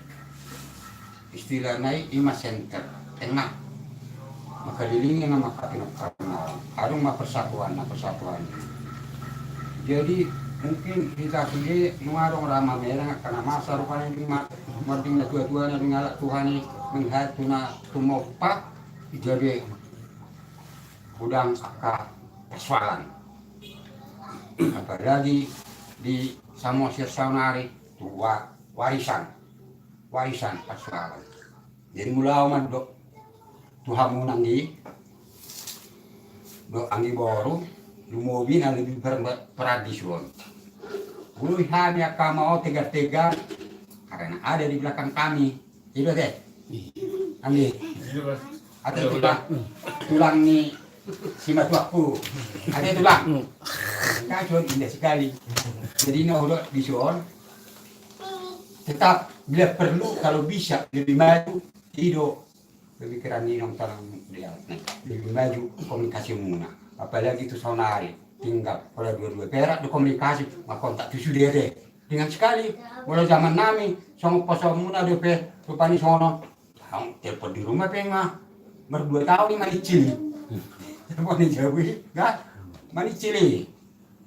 istilah naik ima center tengah maka dilingin nama kapinak karena harus persatuan jadi mungkin kita sendiri mengarung ramah merah karena masa rupanya lima mardingnya dua-dua na ngalak Tuhan melihat tuna tumopak jadi udang akak persoalan apalagi di Samosir Saunari tua warisan persoalan jadi mulai dok Tuhan nanggi dok anggi boru lumobin lebih peradison. Guru kami akan mau tegar-tegar karena ada di belakang kami. Itu deh. Ambil. Ada tulang nih simat waktu. Ada tulang. Kacau indah sekali. Jadi ini udah disuon. Tetap bila perlu kalau bisa lebih maju hidup lebih keren ini nonton dia lebih maju komunikasi muna. Apalagi itu saunari tinggal pada dua-dua perak di komunikasi maka kontak itu sudah deh dengan sekali mulai zaman nami sama posomuna DP rupanya sono telepon di rumah penga berdua tahun ini mani cili telepon di jauh enggak mani cili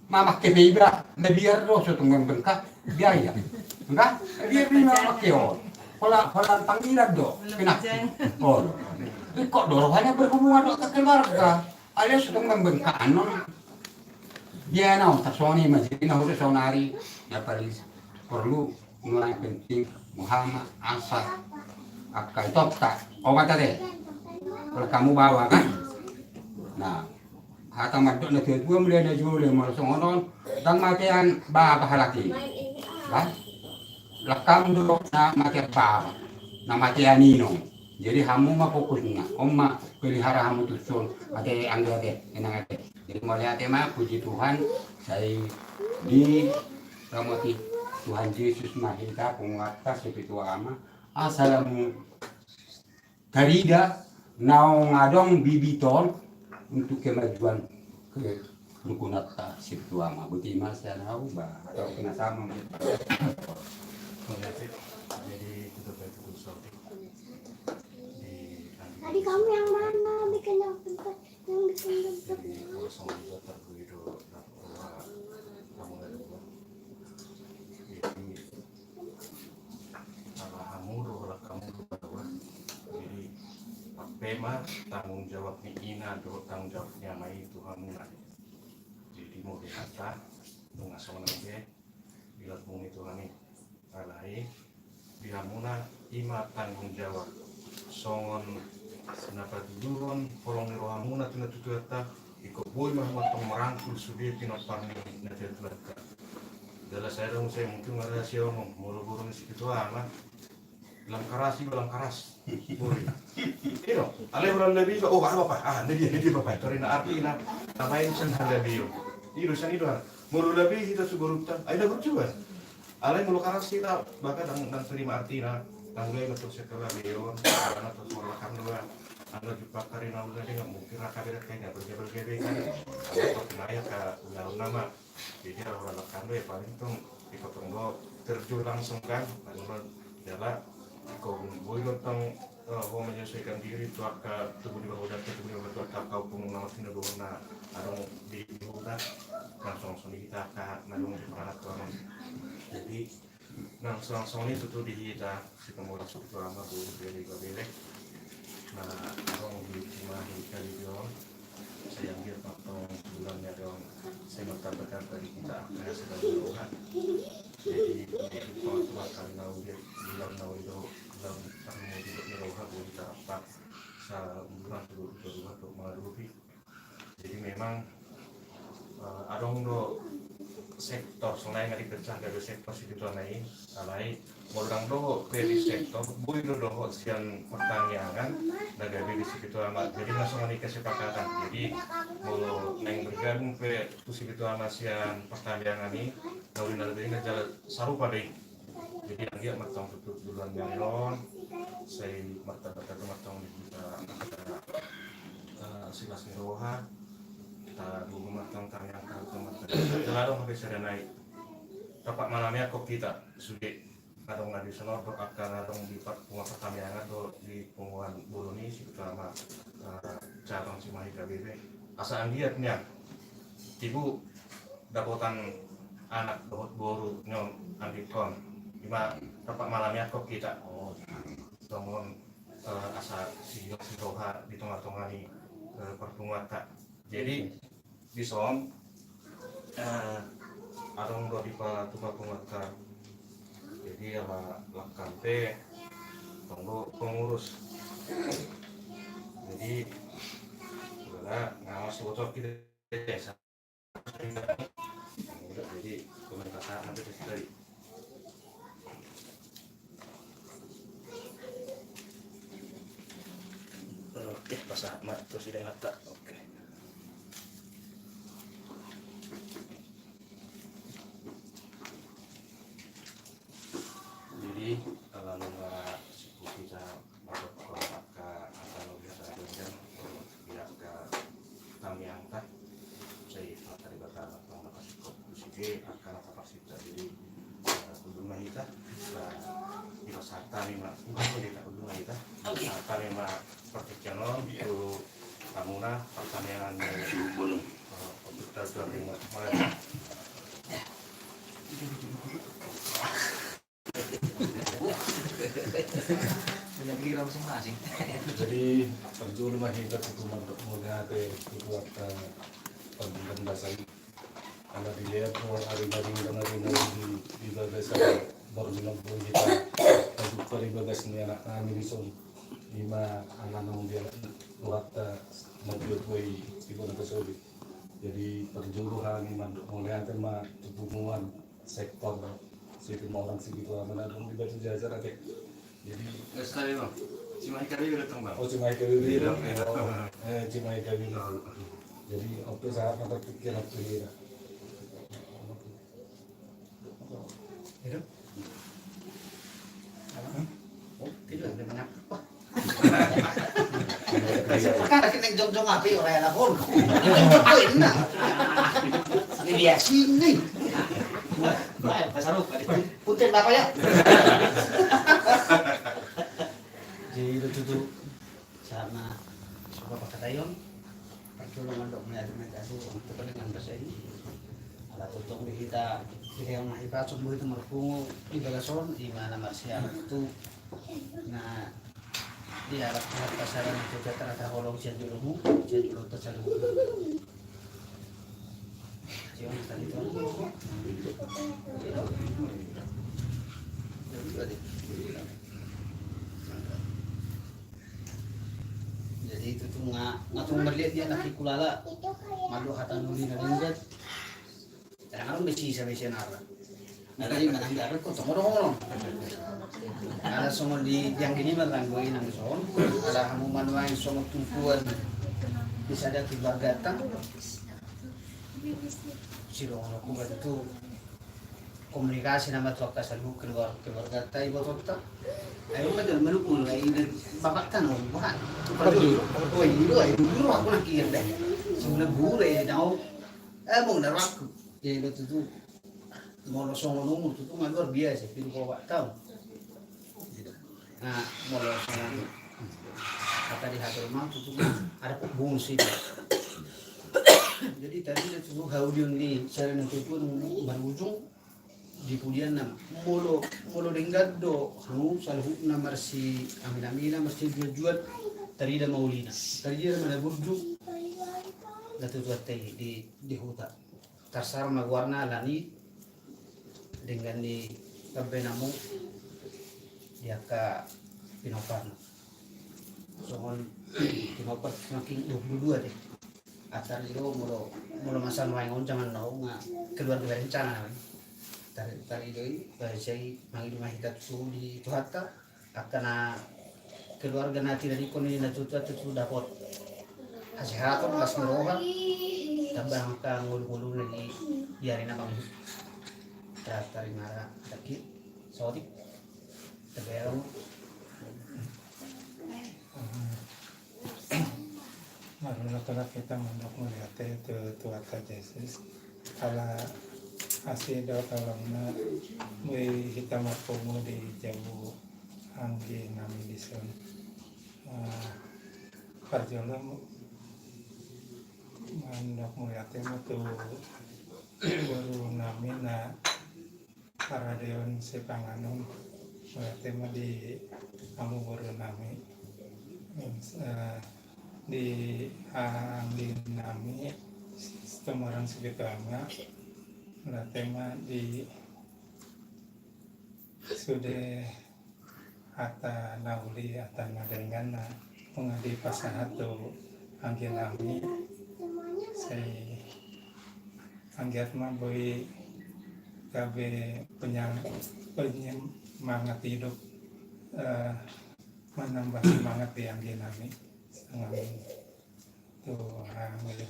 mama kebibra biar dosa tunggang bengkak biar ya enggak biar ni mama keo pola panggilan do kenapa kok dorohannya berhubungan dengan keluarga alias itong membengkaan nun dia na tasoni masjid na hudo saunari ya palis perlu mulai penting Muhammad Asad akai topta obat tadi kalau kamu bawa kan nah hata madok na tuwa mulai na jule mo songonon dang matian ba bahalaki kan lakam dulu na matian ba na matian ninong jadi kamu mah fokusnya, omma pelihara kamu tusun, ate angga deh, enang ate. Jadi mulai ate mah puji Tuhan, saya di ramati Tuhan Yesus Mahita penguasa spiritual ama, asalamu karida nau ngadong bibiton untuk kemajuan ke rukunata spiritual ama. Buti mas saya tahu bah atau kena sama. Jadi kita betul sotik. Tadi kamu yang mana bikin yang bentuk yang bikin bentuk? Jadi kalau sama juga terbegitu kamu pema tanggung jawab ni ina do tanggung jawabnya mai Tuhan muna. Jadi mau dihata mengasong nangge bila bumi Tuhan ni alai bila muna ima tanggung jawab songon senapa tudurun polong ni roha muna tina tutuata iko boy mah matong merangkul sudah pinot parni na tutuata. Dala saya dong saya mungkin ada siapa mulu-mulu ni situ ama dalam keras boleh kira ale orang lebih oh apa dia apa torina arti na tambahin sen lebih itu sen itu mulu lebih kita suburutan ada berjuang ale mulu keras kita bahkan dan terima arti na tanggai betul setelah leon karena terus melakukan dua anda juga karina udah dia mungkin raka beda kayaknya bergeber kan atau kenaya ke dalam nama jadi orang lakukan dua paling tuh ikut tunggu terjun langsung kan lalu jalan kau boleh tentang mau menyesuaikan diri tuak ke tubuh di bawah dan tubuh di bawah tuak kau pun nama sini dona adong di bawah langsung kita ke nadong di peranat tuan jadi langsung itu tuh di kita si pemula suku lama boleh dari belek nah adong di cuma di kali dong saya ambil potong bulannya dong saya berkata tadi kita akan sedang beruhan jadi itu tua kali nau dia bilang nau itu dalam tamu hidup meroha boleh kita apa sebulan dua untuk mengadupi jadi memang adong do sektor selain dari pecah dari sektor situ lain alai modang do dari sektor boleh do sian pertanian dan dari situ amat jadi langsung nikah kesepakatan jadi mau neng bergabung ke situ amat sian pertanian ini kalau dari jalan saru pada jadi dia matang tutup duluan galon saya martabak matang kita silas miroha kita dulu matang tanya kalau teladong habis ada naik dapat malamnya kok kita sudah kadang di sana akan kadang di bunga pertanian atau di pengumuman Boloni kita sama cabang Cimahi KBB asal lihatnya ibu dapotan anak baru nyom andikon lima dapat malamnya kok kita bangun asal si roha di tengah-tengah nih pertemuan tak jadi di som adong do di tukang penguatan jadi ala lakukan teh tunggu pengurus jadi udah ngawas bocor kita desa jadi komunikasi nanti dari oke pas Ahmad terus tidak ngata oke jadi kalau nggak bisa masuk ke atau biasa aja biar ke kami angkat saya tadi bakal kasih kopi akan kapasitas jadi ujungnya kita di pasar lima kita ujungnya kita pasar lima pertikianon itu kamuna pertanian belum kita sudah lima mulai kira masing-masing. Jadi terjun mah kita itu melihat itu apa penjelasan kalau dilihat hari di bagas baru bilang kita untuk dari bagas ini anak kami di son lima anak nong dia waktu mobil boy di kota tersebut jadi perjuruhan melihat mah hubungan sektor situ orang segitu mana dong di batu jajar ada jadi sekali bang Cimahi KBB datang bang Cimahi KBB Cimahi KBB jadi waktu saya akan terpikir waktu ini Hidup? Tidak ada banyak apa. Kan kita jong-jong api orang lapor. Kawin na. Ini dia sini. Baik, pasaruk. Punten bapak ya. Jadi itu sama Bapak Katayon. Pertolongan dok melihat untuk dengan bahasa ini. Ala tutong di kita yang mahipasok mo itu marpungo ibagason imana marsial itu na di arah pasaran itu ternyata holong sian dulu tersalu siang tadi itu jadi itu tuh ngatung melihat dia laki kulala malu hatan nuli nalingat kadang-kadang besi sampai sianara ada yang menanggar kok tongorong ada semua di yang gini meranggoin nang son ada hamuman lain semua tumpuan bisa ada keluarga datang si dong aku itu komunikasi nama tuh kasalu keluarga tai bapak tak ayo betul menukul kayak ini bapak tan bukan oh ini aku nak kira deh sebelah gure tahu mau narak ya itu tuh mau nomor itu mah luar biasa itu kau tahu nah mau kata di hati rumah itu ada bungsi jadi tadi itu haudion di saya nanti pun berujung di pudian nam molo dengar do hanu salu namar si amina mesti jual tadi ada maulina tadi dia mana burju datu tuat di hutan tasar magwarna lani dengan di kabenamu dia ke pinopan soal pinopan makin 22 deh atar itu mulu masa main jangan nau keluar dari rencana tari itu saya manggil kita tuh di Tuhata akan keluarga nanti dari koni nanti itu dapat kesehatan pas meroha tambah angka ngulu lagi biarin apa tari marah sakit sodik teberong Marunatullah kita mandok melihat itu Tuata Yesus kalau asih do tolongna we hitam pumu di jauh anggi nami dison parjolo mandok melihat itu baru nami na paradeon sepanganum melihat di kamu baru nami di anggi nami setemarang sebetulnya nah tema di sudah ata nauli ata nadengan na mengadi pasahat tu angin nami saya anggiat mah boy kabe penyemangat hidup menambah semangat di angin nami sangat tu milik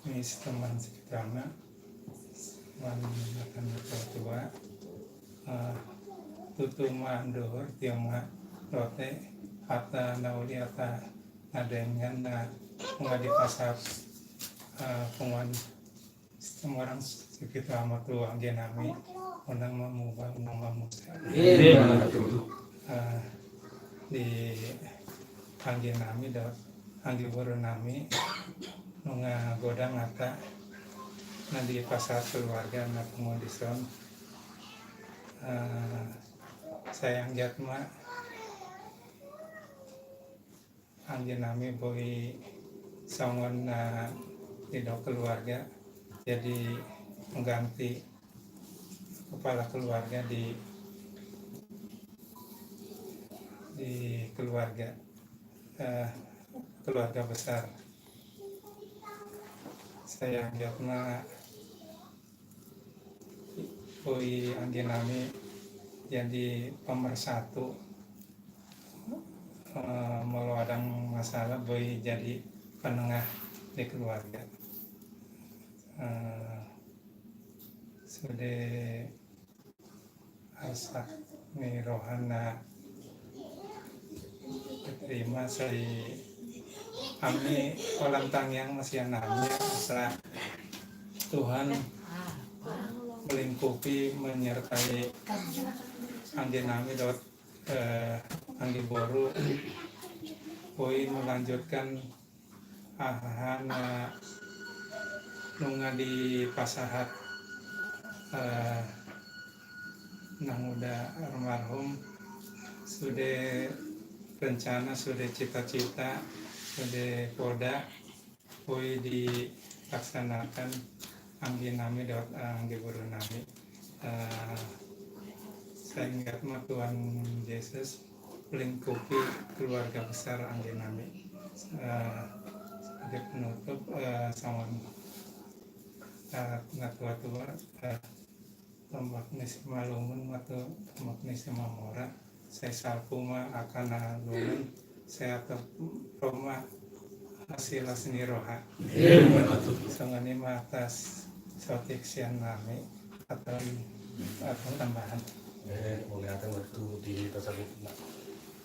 ini teman sekitarnya akan tua tutu mandohor tiama rote ata nauli ata nadengan na mengadi pasar penguan orang sekitar amat tuang genami undang memubah di angin nami dot angin baru nami nunga godang ata nanti pasar keluarga anak modison sayang jatma angin nami boy sangon tidak keluarga jadi mengganti kepala keluarga di keluarga besar sayang jatma boy angin nami jadi pemersatu mau ada masalah boy jadi penengah di keluarga sudah asak nih rohana terima saya kami kolam tangyang masih anaknya asa Tuhan melingkupi menyertai angin nami dot angin boru boy melanjutkan nunga di pasahat nang udah almarhum sudah rencana sudah cita-cita sudah poda boleh dilaksanakan anggi nami dot anggi buru nami saya ingat mah Tuhan Yesus melingkupi keluarga besar anggi nami sebagai penutup sama tua-tua tombak nisi malumun atau tombak nisi mamora saya salpu mah akan lumun saya atau Roma hasil seni roha songani mah atas sotiksian nami atau tambahan mulai ada waktu di tersebut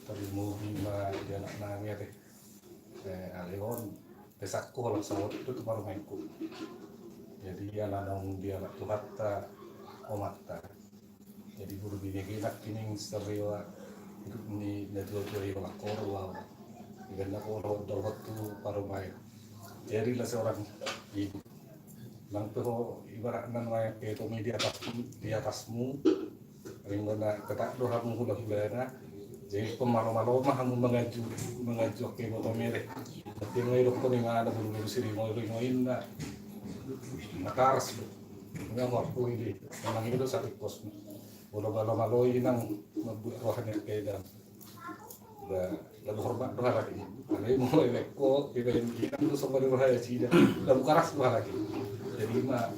terimu bima di anak nami teh Aleon pesakku kalau sahur itu tuh baru mainku jadi anak dia anak tuhat omata jadi guru bini kita kini seriwa itu ni netua tua yang lakor wow karena kalau dapat tu baru baik jadi lah seorang ibu nang tuh ibarat nama itu di atasmu ringgana ketak dohamu sudah hilana jadi pemalu-malu mah kamu mengaju ke motor merek tapi ngoirok pun yang ada bulu sini ngoirin nak nakaras nggak waktu ini memang itu satu pos malu-malu ini nang membuat rohani kayak lalu hormat doa lagi kalau mau leko ibadah kita itu semua doa sih lalu karas doa lagi jadi mah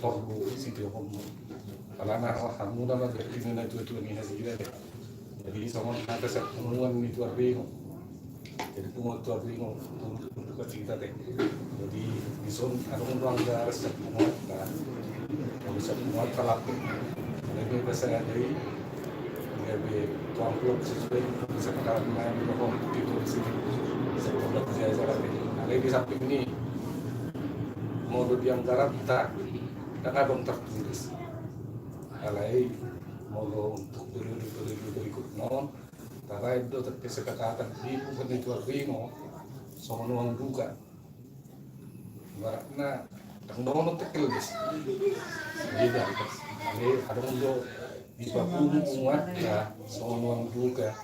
perlu situ kamu kalau anak kamu nama ini nanti itu ini sih jadi sama ada semuanya itu bingung jadi semua itu bingung untuk kita deh jadi dison ada orang ada semua kan kalau semua kalap lebih besar dari lebih tuang peluk sesuai sekarang main di bawah itu di sini sebelum kerja saya ada di samping ini mau di antara kita dan ada tertulis alai mau untuk periode berikut non karena itu terkesepakatan di bukan itu arvino sama nuang juga barakna tangdong tekil guys jadi ada untuk di Papua muat ya sama nuang juga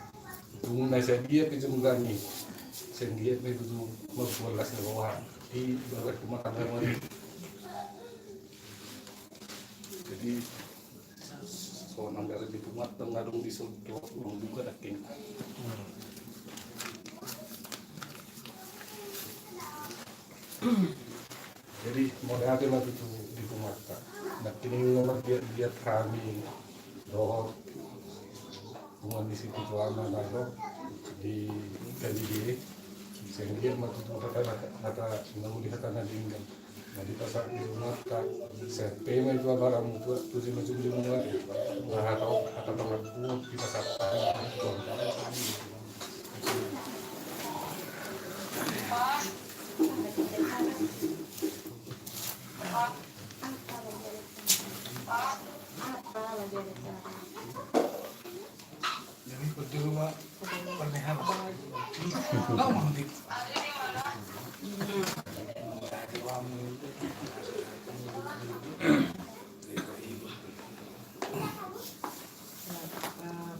tunai saya dia kejemgani saya dia itu membuat bawah di bawah rumah tangga lagi jadi soal anggaran di rumah tengadung di seluruh uang juga daking jadi modal itu di rumah tak nah kini nomor dia kami doh bunga di situ lama lalu di gaji diri sehingga matu tu kata namu lihat tanah dingin nah di pasar di rumah tak saya payment itu barang itu tujuh mulai nah atau tempat pun di pasar Jadi betul Pak pernihan. Enggak mau nanti.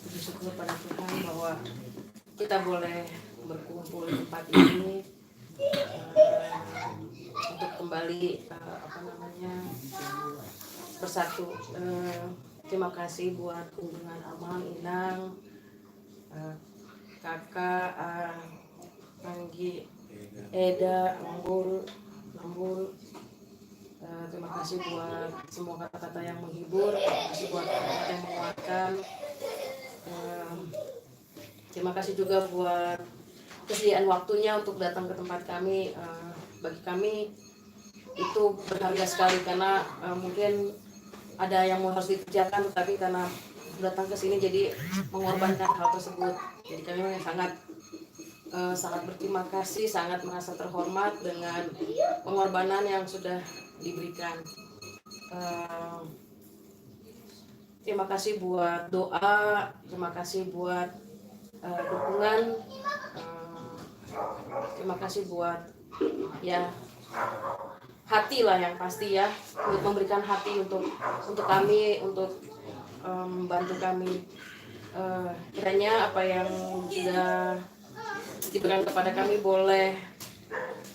Puji syukur pada Tuhan bahwa kita boleh berkumpul di tempat ini untuk kembali bersatu. Terima kasih buat kunjungan Amang, Inang, Kakak, Anggi, Eda, Lambul. Terima kasih buat semua kata-kata yang menghibur, terima kasih buat kata-kata yang menguatkan. Terima kasih juga buat kesediaan waktunya untuk datang ke tempat kami. Bagi kami itu berharga sekali karena mungkin ada yang harus dikerjakan, tapi karena datang ke sini jadi mengorbankan hal tersebut. Jadi kami sangat berterima kasih, sangat merasa terhormat dengan pengorbanan yang sudah diberikan. Terima kasih buat doa, terima kasih buat dukungan, terima kasih buat ya hati lah yang pasti ya, untuk memberikan hati untuk kami, untuk membantu kami. kiranya apa yang sudah diberikan kepada kami boleh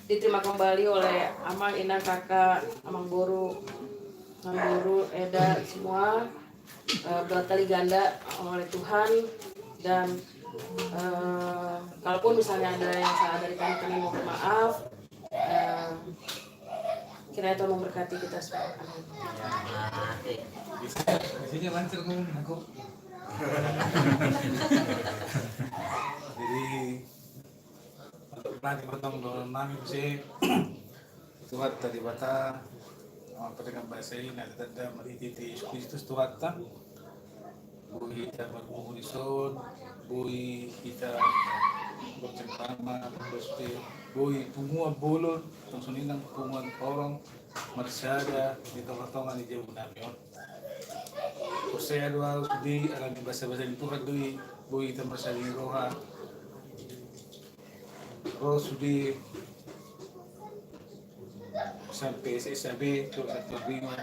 diterima kembali oleh Amang, Ina, Kakak, Amang Boru, Eda, semua berkali ganda oleh Tuhan. Dan kalaupun misalnya ada yang salah dari kami mohon maaf. Kiranya Tuhan memberkati kita semua. Biasanya lancar ngomong aku. Jadi untuk nanti potong dalam nami bisa Tuhan tadi bata dengan bahasa ini ada tanda merititi Kristus Tuhan tak bui kita berkomunison bui kita bercengkrama berspil bui semua bolon langsung inang punguan orang marsada di tengah-tengah di jauh namion saya dua sudi alami bahasa-bahasa itu kan bui kita marsada di roha roh sudi sampai SSAB terus satu bingung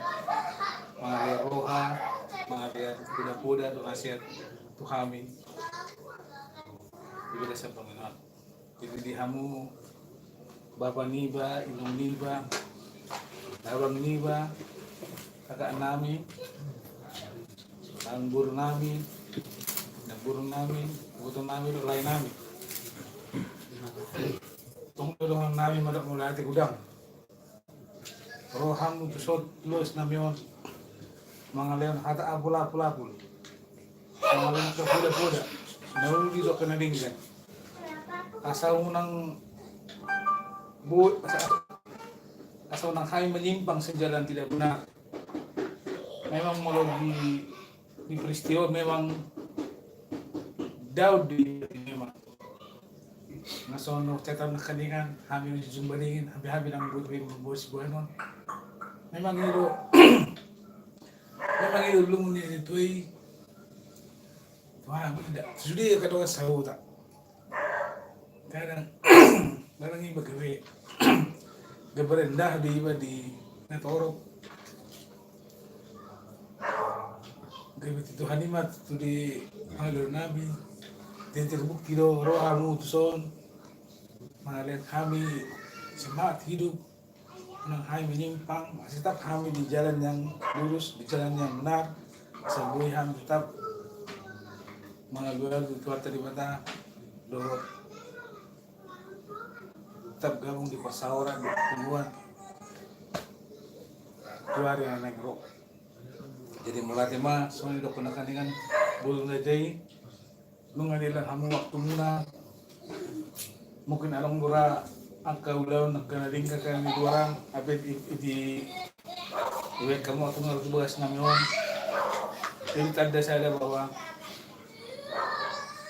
mengalir roha mengalir kuda-kuda untuk nasihat Tuhan di desa pengenalan jadi dihamu Bapak Niba, Ilung Niba, Abang Niba, kakak nami, dan guru nami, butuh nami, lain nami. Tunggu doang nami madak mulai hati gudang. Roham tusod luas namion, mangaleon hata apul. Mangaleon ke kuda-kuda, nauli do kena dinggan. Asal unang asal nang hai menyimpang sejalan tidak benar. Memang mau di peristiwa memang Daud di memang nasono cetak nakaningan hamil jumbalingin habi nang bos buanon. Memang itu belum itu wah tidak sudah kata sahu tak kadang ini bagaimana berendah di netorok Tuhan imat tu di alur nabi dan terbukti do rohamu tuson mengalir kami semangat hidup menang kami menyimpang tetap kami di jalan yang lurus di jalan yang benar sambil kami tetap mengalir Tuhan tadi mata do tetap gabung di persauran di pertemuan keluar yang naik rock jadi mulai tema soalnya udah pernah kan belum jadi lu ngadilan kamu waktu muna mungkin alang dura angka ulau nak kena ringkakan di orang apa di kamu waktu harus bahas namion jadi tanda saya bahwa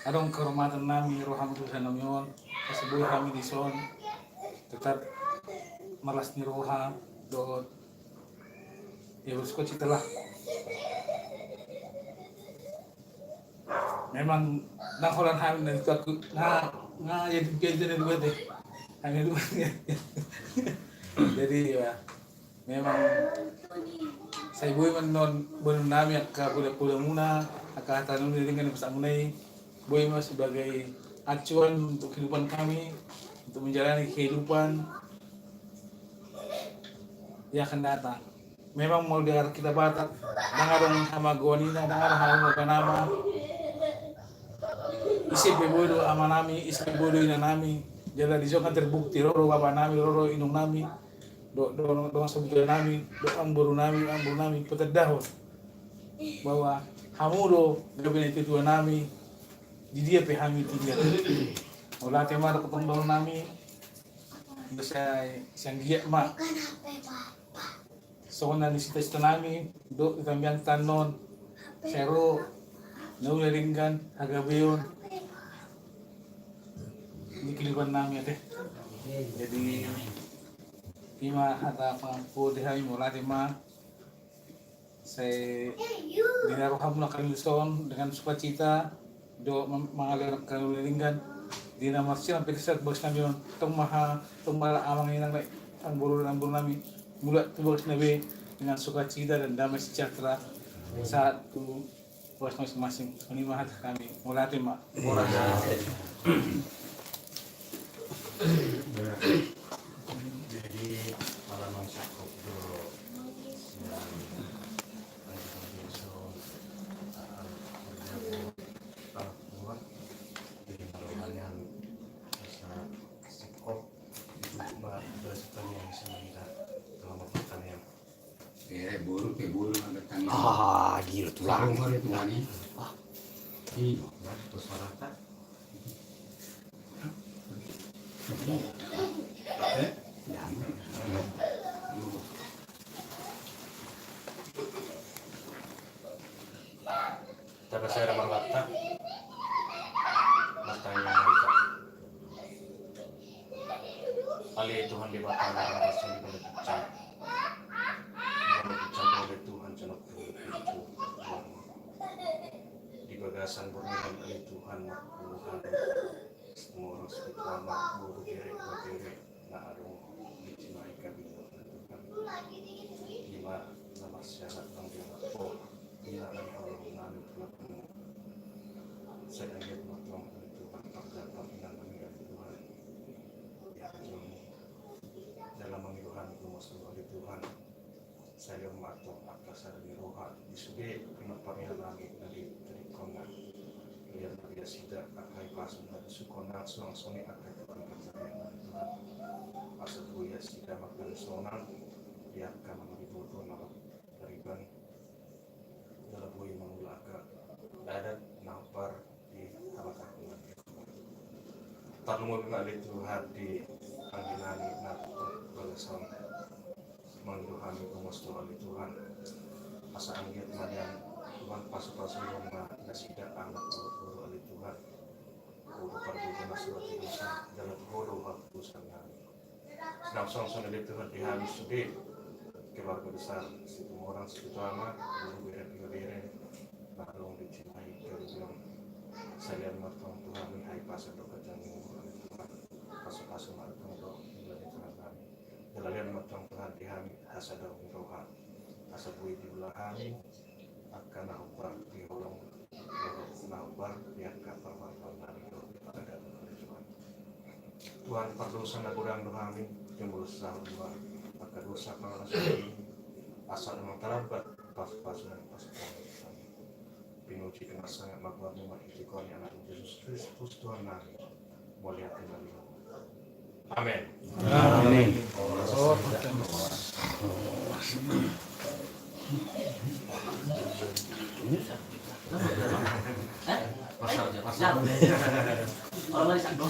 adong kehormatan nami roham Tuhan namion sebuah kami di son tetap malas ni roha dot ya bersuka cita lah memang nangkolan hamil dan itu aku jadi jadi dua deh hanya dua jadi ya memang saya boy menon belum nami ke kuda muna akan tanam dengan besar munai boy mas sebagai acuan untuk kehidupan kami untuk menjalani kehidupan yang akan datang. Memang mau dengar kita batak, dengar dong sama gonina, dengar hal nama. Isi bebodo ama nami, isi bebodo ina nami. Jadi di sana terbukti roro bapa nami, roro inung nami, do sebutan nami, do amburu nami, peterdahun bahwa hamudo gaben itu tua nami, di dia pehami tinggal. Olah tema ada ketemu nami, saya siang giat mak. Soalnya di situ nami, do itambian tanon, sero, naularinggan, agabeyon, di kiliban nami ate. Jadi ima ada pangko dehai mula tema, saya dinaruham na kaluson dengan sukacita, do mengalir kaluringgan. Di nama siapa perisat bos nami on tumala amang inang ang buru nami mula tu bos nabi dengan sukacita dan damai sejahtera satu puas masing-masing. Ini mah kami mulai mak. Jadi malam cukup dulu jadi malumannya bisa cukup bersetan yang bisa melihat selama pertanian. Buruk agak tanggung. Gila tulang. Hari Tuhan ini. Iya. Terus marata. Tapi saya ada marata. Bertanya mereka. Ali Tuhan di batang rasul di balik pecah. Balik pecah oleh Tuhan cenok di bagasan bernihan Ali Tuhan makuluhan. Semua orang spiritual makburu diri berdiri na adong dicimai kabinat Tuhan. Lima nama syarat tanggung jawab. Bila ada orang nami pelaku. Saya ingin bertolong oleh Tuhan terdapat dengan mengingat Tuhan. Ya dalam mengiluhan kumusnah oleh Tuhan. Saya mematuh atas dari roha disugi penopangnya nami dari kongan. Lihat dia sida akai pasun dari sukonang suang-sungi akai kepercayaan Tuhan. Pasal buaya sida makan sonang dia akan mengibutu nama dariban dalam buaya mengulaka adat nampar di halakakungan. Tarungu kali Tuhan di panggilan nato balasan mengilhami pemusnah oleh Tuhan. Asa anggit madian Tuhan pasu-pasu rumah nasida anak guru oleh Tuhan. Guru perbuatan surat dosa dalam guru hapusan kami. Senang song-song oleh Tuhan dihami sudah keluarga besar situ orang situ amat guru beren-beren naklong dicimai kerugian saya matang Tuhan hai pasal doa jangan oleh Tuhan pasu-pasu matang doa dari Tuhan kami dalalian matang Tuhan dihami hasada roha asa bui di belahan akan naupar di holong naupar yang kapal dari pada Tuhan Tuhan perdosa kurang dohami yang berusaha luar maka dosa para rasul asal memang terlambat pas dan pas pinuji kena sangat makhluk umat itikon yang anak Yesus Kristus Tuhan kami muliakan kami. Amin. Amin. Pasal. Orang lain sakit.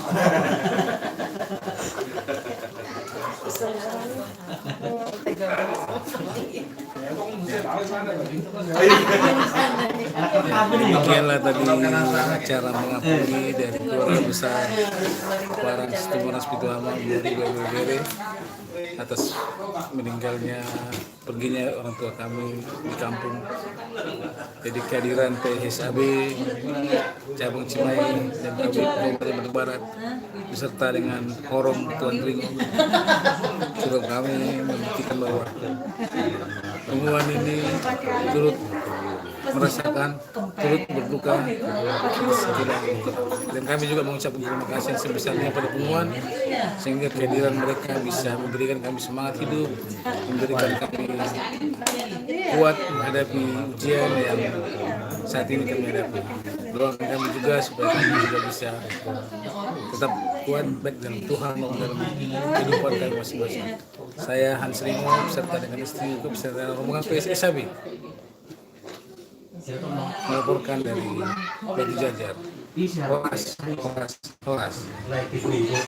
Demikianlah tadi acara mengapungi dari keluarga besar Parang Setumara Spiritual Maburi Bebere atas meninggalnya perginya orang tua kami di kampung. Jadi kehadiran PSAB cabang Cimahi dan Kabupaten Barat beserta dengan Forum Tuan Ringo turut kami membuktikan bahwa pengumuman ini turut merasakan, turut berduka dan kami juga mengucapkan terima kasih yang sebesarnya pada pengumuman sehingga kehadiran mereka bisa memberikan kami semangat hidup, memberikan kami kuat menghadapi ujian yang saat ini kami hadapi. Doakan kami juga supaya kami juga bisa tetap kuat baik dalam Tuhan maupun dalam kehidupan kami masing-masing. Saya Hans Ringo beserta dengan istri beserta rombongan PSAB melaporkan dari Batu Jajar. Horas.